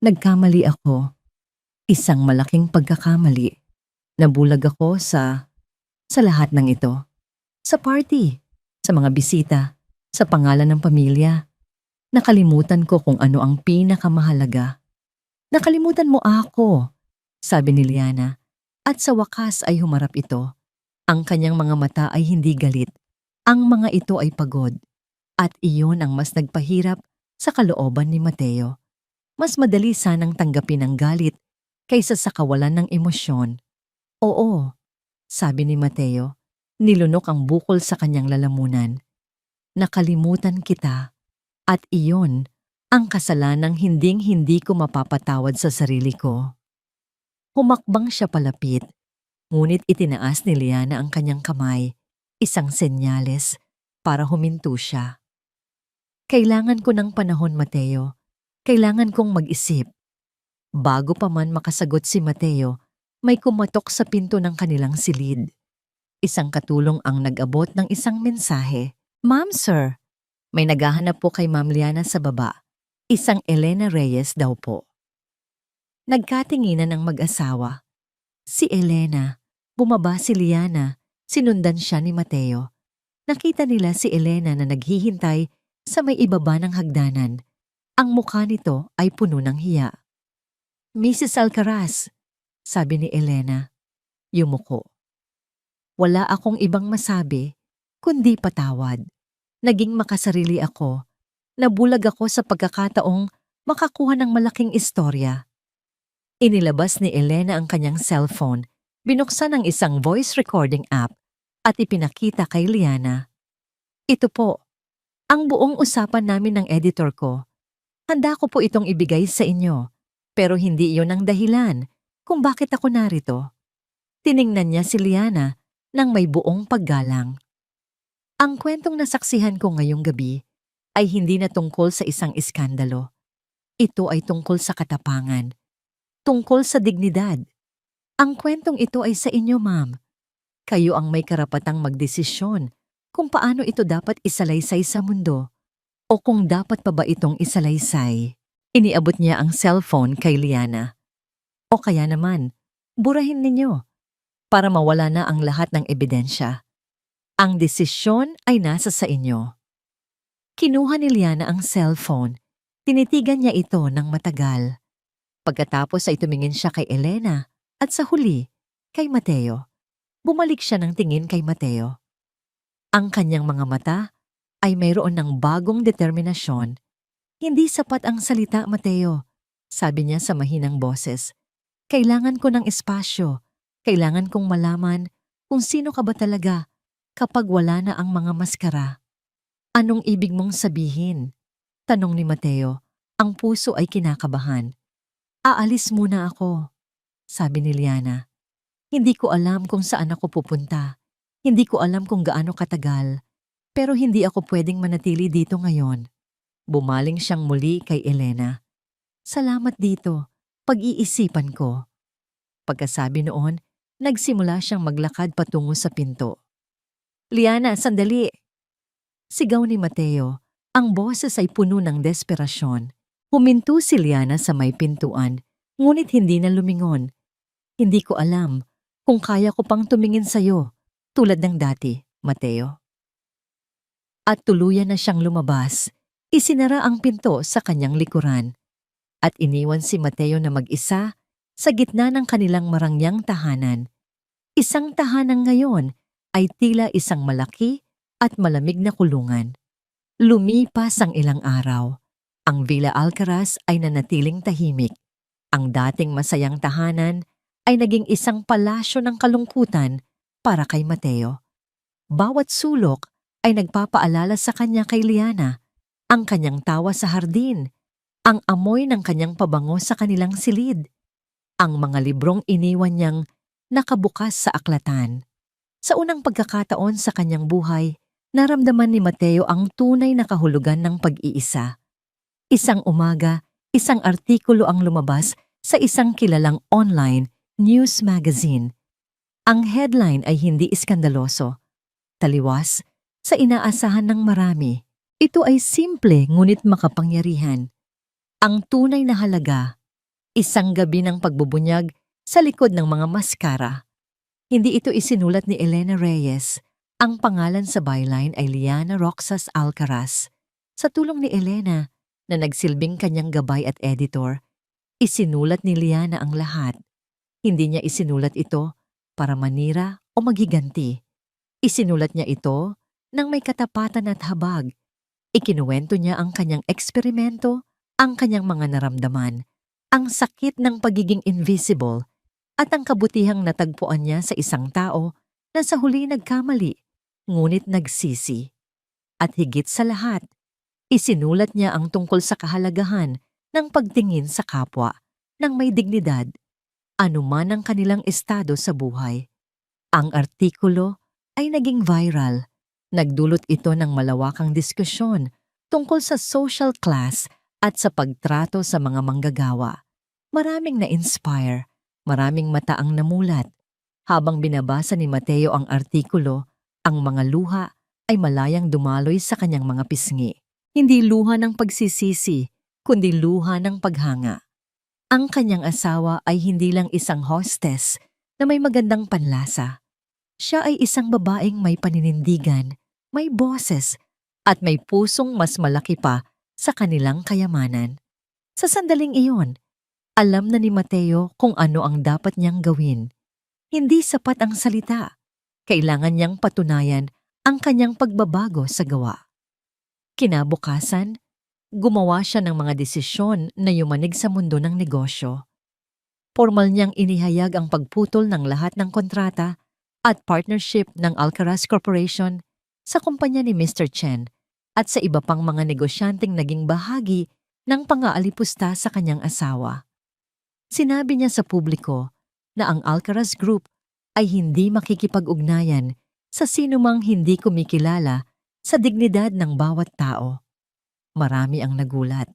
Nagkamali ako. Isang malaking pagkakamali. Nabulag ako sa lahat ng ito. Sa party, sa mga bisita, sa pangalan ng pamilya. Nakalimutan ko kung ano ang pinakamahalaga. Nakalimutan mo ako, sabi ni Liana. At sa wakas ay humarap ito. Ang kanyang mga mata ay hindi galit. Ang mga ito ay pagod. At iyon ang mas nagpahirap sa kalooban ni Mateo. Mas madali sanang tanggapin ang galit kaysa sa kawalan ng emosyon. Oo, sabi ni Mateo. Nilunok ang bukol sa kanyang lalamunan. Nakalimutan kita. At iyon ang kasalanang hinding-hindi ko mapapatawad sa sarili ko. Humakbang siya palapit, ngunit itinaas ni Liana ang kanyang kamay, isang senyales para huminto siya. Kailangan ko ng panahon, Mateo. Kailangan kong mag-isip. Bago pa man makasagot si Mateo, may kumatok sa pinto ng kanilang silid. Isang katulong ang nag-abot ng isang mensahe. Ma'am, sir, may naghahanap po kay Ma'am Liana sa baba. Isang Elena Reyes daw po. Nagkatinginan ng mag-asawa. Si Elena, bumaba si Liana, sinundan siya ni Mateo. Nakita nila si Elena na naghihintay sa may ibaba ng hagdanan. Ang mukha nito ay puno ng hiya. Mrs. Alcaraz, sabi ni Elena, yumuko. Wala akong ibang masabi, kundi patawad. Naging makasarili ako. Nabulag ako sa pagkakataong makakuha ng malaking istorya. Inilabas ni Elena ang kanyang cellphone, binuksan ang isang voice recording app at ipinakita kay Liana. Ito po, ang buong usapan namin ng editor ko. Handa ko po itong ibigay sa inyo, pero hindi iyon ang dahilan kung bakit ako narito. Tiningnan niya si Liana nang may buong paggalang. Ang kwentong nasaksihan ko ngayong gabi ay hindi na tungkol sa isang iskandalo. Ito ay tungkol sa katapangan. Tungkol sa dignidad. Ang kwentong ito ay sa inyo, ma'am. Kayo ang may karapatang magdesisyon kung paano ito dapat isalaysay sa mundo o kung dapat pa ba itong isalaysay. Iniabot niya ang cellphone kay Liana. O kaya naman, burahin ninyo para mawala na ang lahat ng ebidensya. Ang desisyon ay nasa sa inyo. Kinuha ni Liana ang cellphone. Tinitigan niya ito ng matagal. Pagkatapos ay tumingin siya kay Elena at sa huli, kay Mateo. Bumalik siya ng tingin kay Mateo. Ang kanyang mga mata ay mayroon ng bagong determinasyon. Hindi sapat ang salita, Mateo, sabi niya sa mahinang boses. Kailangan ko ng espasyo. Kailangan kong malaman kung sino ka ba talaga kapag wala na ang mga maskara. Anong ibig mong sabihin? Tanong ni Mateo. Ang puso ay kinakabahan. Aalis muna ako, sabi ni Liana. Hindi ko alam kung saan ako pupunta. Hindi ko alam kung gaano katagal. Pero hindi ako pwedeng manatili dito ngayon. Bumaling siyang muli kay Elena. Salamat dito. Pag-iisipan ko. Pagkasabi noon, nagsimula siyang maglakad patungo sa pinto. Liana, sandali! Sigaw ni Mateo. Ang boses ay puno ng desperasyon. Huminto si Liana sa may pintuan, ngunit hindi na lumingon. Hindi ko alam kung kaya ko pang tumingin sa'yo, tulad ng dati, Mateo. At tuluyan na siyang lumabas. Isinara ang pinto sa kanyang likuran. At iniwan si Mateo na mag-isa sa gitna ng kanilang marangyang tahanan. Isang tahanan ngayon ay tila isang malaki at malamig na kulungan. Lumipas ang ilang araw. Ang Villa Alcaraz ay nanatiling tahimik. Ang dating masayang tahanan ay naging isang palasyo ng kalungkutan para kay Mateo. Bawat sulok ay nagpapaalala sa kanya kay Liana, ang kanyang tawa sa hardin, ang amoy ng kanyang pabango sa kanilang silid, ang mga librong iniwan niyang nakabukas sa aklatan. Sa unang pagkakataon sa kanyang buhay, naramdaman ni Mateo ang tunay na kahulugan ng pag-iisa. Isang umaga, isang artikulo ang lumabas sa isang kilalang online news magazine. Ang headline ay hindi iskandaloso. Taliwas sa inaasahan ng marami. Ito ay simple ngunit makapangyarihan. Ang tunay na halaga Isang gabi ng pagbubunyag sa likod ng mga maskara. Hindi ito isinulat ni Elena Reyes. Ang pangalan sa byline ay Liana Roxas Alcaraz. Sa tulong ni Elena, na nagsilbing kanyang gabay at editor, isinulat ni Liana ang lahat. Hindi niya isinulat ito para manira o maghiganti. Isinulat niya ito nang may katapatan at habag. Ikinuwento niya ang kanyang eksperimento, ang kanyang mga naramdaman, ang sakit ng pagiging invisible, at ang kabutihang natagpuan niya sa isang tao na sa huli nagkamali, ngunit nagsisi. At higit sa lahat, isinulat niya ang tungkol sa kahalagahan ng pagtingin sa kapwa ng may dignidad, anuman ang kanilang estado sa buhay. Ang artikulo ay naging viral. Nagdulot ito ng malawakang diskusyon tungkol sa social class at sa pagtrato sa mga manggagawa. Maraming na-inspire, maraming mata ang namulat. Habang binabasa ni Mateo ang artikulo, ang mga luha ay malayang dumaloy sa kanyang mga pisngi. Hindi luha ng pagsisisi, kundi luha ng paghanga. Ang kanyang asawa ay hindi lang isang hostess na may magandang panlasa. Siya ay isang babaeng may paninindigan, may boses, at may pusong mas malaki pa sa kanilang kayamanan. Sa sandaling iyon, alam na ni Mateo kung ano ang dapat niyang gawin. Hindi sapat ang salita. Kailangan niyang patunayan ang kanyang pagbabago sa gawa. Kinabukasan, gumawa siya ng mga desisyon na yumanig sa mundo ng negosyo. Formal niyang inihayag ang pagputol ng lahat ng kontrata at partnership ng Alcaraz Corporation sa kumpanya ni Mr. Chen at sa iba pang mga negosyanteng naging bahagi ng pang-aalipusta sa kanyang asawa. Sinabi niya sa publiko na ang Alcaraz Group ay hindi makikipag-ugnayan sa sinumang hindi kumikilala sa dignidad ng bawat tao. Marami ang nagulat.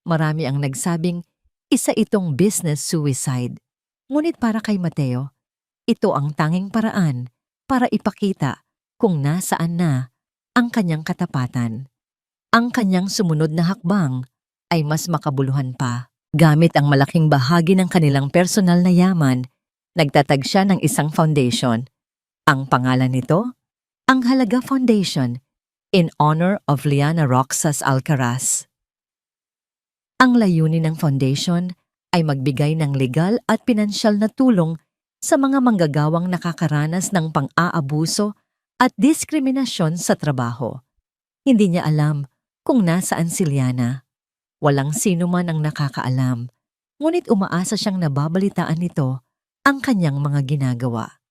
Marami ang nagsabing isa itong business suicide. Ngunit para kay Mateo, ito ang tanging paraan para ipakita kung nasaan na ang kanyang katapatan. Ang kanyang sumunod na hakbang ay mas makabuluhan pa. Gamit ang malaking bahagi ng kanilang personal na yaman, nagtatag siya ng isang foundation. Ang pangalan nito, ang Halaga Foundation, in honor of Liana Roxas Alcaraz. Ang layunin ng foundation ay magbigay ng legal at pinansyal na tulong sa mga manggagawang nakakaranas ng pang-aabuso at diskriminasyon sa trabaho. Hindi niya alam kung nasaan si Liana. Walang sino man ang nakakaalam, ngunit umaasa siyang nababalitaan nito ang kanyang mga ginagawa.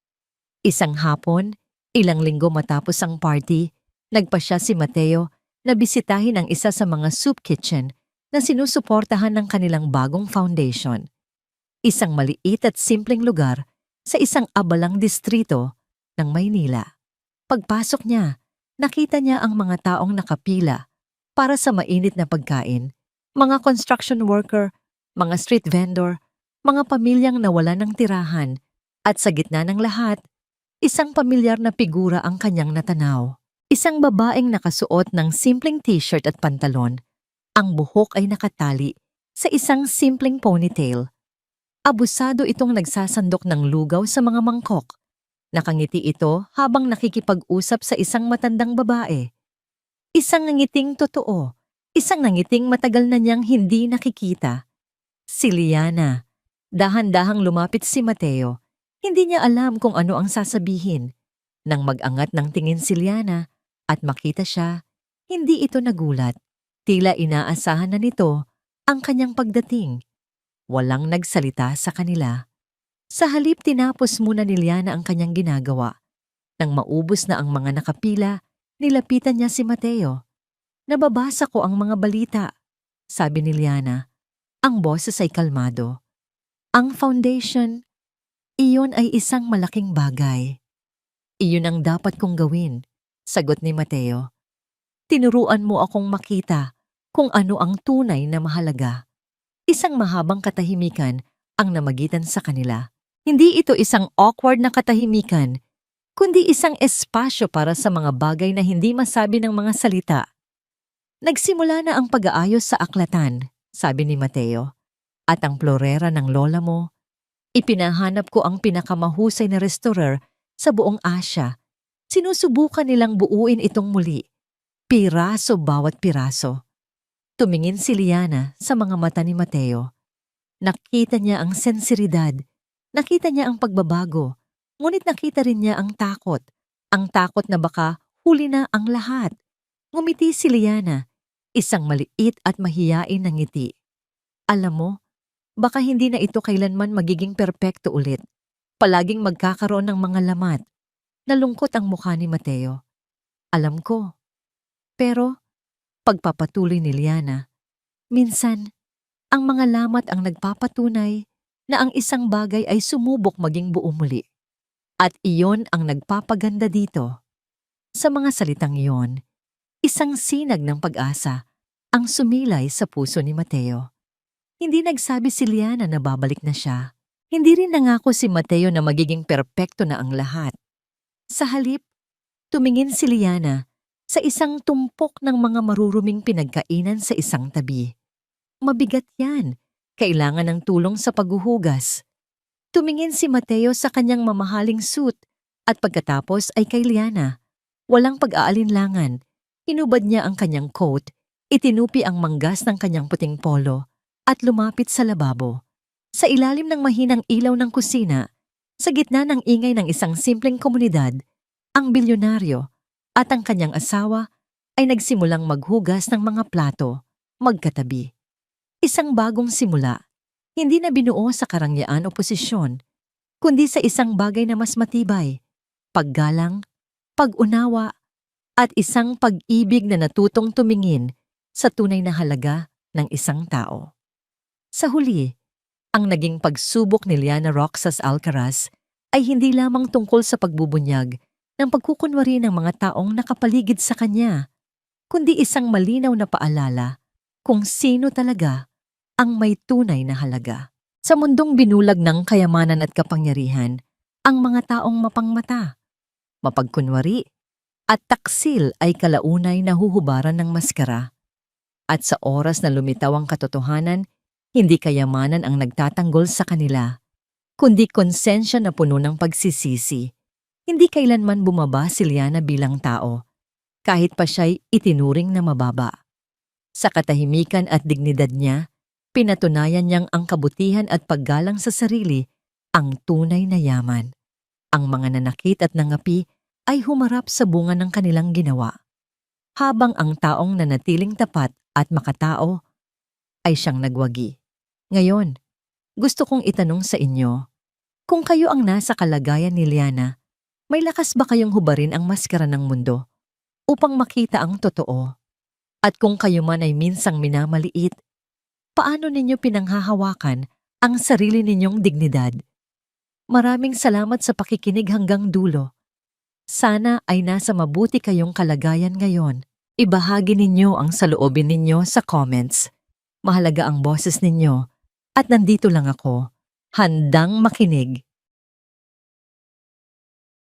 Isang hapon, ilang linggo matapos ang party, nagpasya si Mateo na bisitahin ang isa sa mga soup kitchen na sinusuportahan ng kanilang bagong foundation. Isang maliit at simpleng lugar sa isang abalang distrito ng Maynila. Pagpasok niya, nakita niya ang mga taong nakapila para sa mainit na pagkain, mga construction worker, mga street vendor, mga pamilyang nawala ng tirahan, at sa gitna ng lahat, isang pamilyar na figura ang kanyang natanaw. Isang babaeng nakasuot ng simpleng t-shirt at pantalon. Ang buhok ay nakatali sa isang simpleng ponytail. Abusado itong nagsasandok ng lugaw sa mga mangkok. Nakangiti ito habang nakikipag-usap sa isang matandang babae. Isang nangiting totoo, isang nangiting matagal na niyang hindi nakikita. Si Liana. Dahan-dahang lumapit si Mateo. Hindi niya alam kung ano ang sasabihin. Nang mag-angat ng tingin si Liana at makita siya, hindi ito nagulat. Tila inaasahan na nito ang kanyang pagdating. Walang nagsalita sa kanila. Sa halip tinapos muna ni Liana ang kanyang ginagawa. Nang maubos na ang mga nakapila, nilapitan niya si Mateo. Nababasa ko ang mga balita, sabi ni Liana. Ang boses ay kalmado. Ang foundation, iyon ay isang malaking bagay. Iyon ang dapat kong gawin, sagot ni Mateo. Tinuruan mo akong makita kung ano ang tunay na mahalaga. Isang mahabang katahimikan ang namagitan sa kanila. Hindi ito isang awkward na katahimikan, kundi isang espasyo para sa mga bagay na hindi masabi ng mga salita. Nagsimula na ang pag-aayos sa aklatan, sabi ni Mateo. at ang plorera ng lola mo. Ipinahanap ko ang pinakamahusay na restorer sa buong Asya. Sinusubukan nilang buuin itong muli, piraso bawat piraso. Tumingin si Liana sa mga mata ni Mateo. Nakita niya ang sensiridad, nakita niya ang pagbabago, ngunit nakita rin niya ang takot na baka huli na ang lahat. Ngumiti si Liana, isang maliit at mahiyain na ngiti. Alam mo, baka hindi na ito kailanman magiging perpekto ulit. Palaging magkakaroon ng mga lamat. Nalungkot ang mukha ni Mateo. Alam ko. Pero, pagpapatuloy ni Liana, minsan, ang mga lamat ang nagpapatunay na ang isang bagay ay sumubok maging buo muli. At iyon ang nagpapaganda dito. Sa mga salitang iyon, isang sinag ng pag-asa ang sumilay sa puso ni Mateo. Hindi nagsabi si Liana na babalik na siya. Hindi rin nangako si Mateo na magiging perpekto na ang lahat. Sa halip, tumingin si Liana sa isang tumpok ng mga maruruming pinagkainan sa isang tabi. Mabigat yan. Kailangan ng tulong sa paghuhugas. Tumingin si Mateo sa kanyang mamahaling suit at pagkatapos ay kay Liana. Walang pag-aalinlangan. Hinubad niya ang kanyang coat, itinupi ang manggas ng kanyang puting polo at lumapit sa lababo. Sa ilalim ng mahinang ilaw ng kusina, sa gitna ng ingay ng isang simpleng komunidad, ang bilyonaryo at ang kanyang asawa ay nagsimulang maghugas ng mga plato, magkatabi. Isang bagong simula, hindi na binuo sa karangyaan o posisyon, kundi sa isang bagay na mas matibay, paggalang, pag-unawa, at isang pag-ibig na natutong tumingin sa tunay na halaga ng isang tao. Sa huli, ang naging pagsubok ni Liana Roxas Alcaraz ay hindi lamang tungkol sa pagbubunyag ng pagkukunwari ng mga taong nakapaligid sa kanya, kundi isang malinaw na paalala kung sino talaga ang may tunay na halaga. Sa mundong binulag ng kayamanan at kapangyarihan, ang mga taong mapangmata, mapagkunwari, at taksil ay kalaunay na huhubaran ng maskara. At sa oras na lumitaw ang katotohanan, hindi kayamanan ang nagtatanggol sa kanila, kundi konsensya na puno ng pagsisisi. Hindi kailanman bumaba si Liana bilang tao, kahit pa siya'y itinuring na mababa. Sa katahimikan at dignidad niya, pinatunayan niyang ang kabutihan at paggalang sa sarili ang tunay na yaman. Ang mga nanakit at nangapi ay humarap sa bunga ng kanilang ginawa, habang ang taong nanatiling tapat at makatao ay siyang nagwagi. Ngayon, gusto kong itanong sa inyo, kung kayo ang nasa kalagayan ni Liana, may lakas ba kayong hubarin ang maskara ng mundo upang makita ang totoo? At kung kayo man ay minsang minamaliit, paano ninyo pinanghahawakan ang sarili ninyong dignidad? Maraming salamat sa pakikinig hanggang dulo. Sana ay nasa mabuti kayong kalagayan ngayon. Ibahagi ninyo ang saloobin ninyo sa comments. Mahalaga ang boses ninyo at nandito lang ako, handang makinig.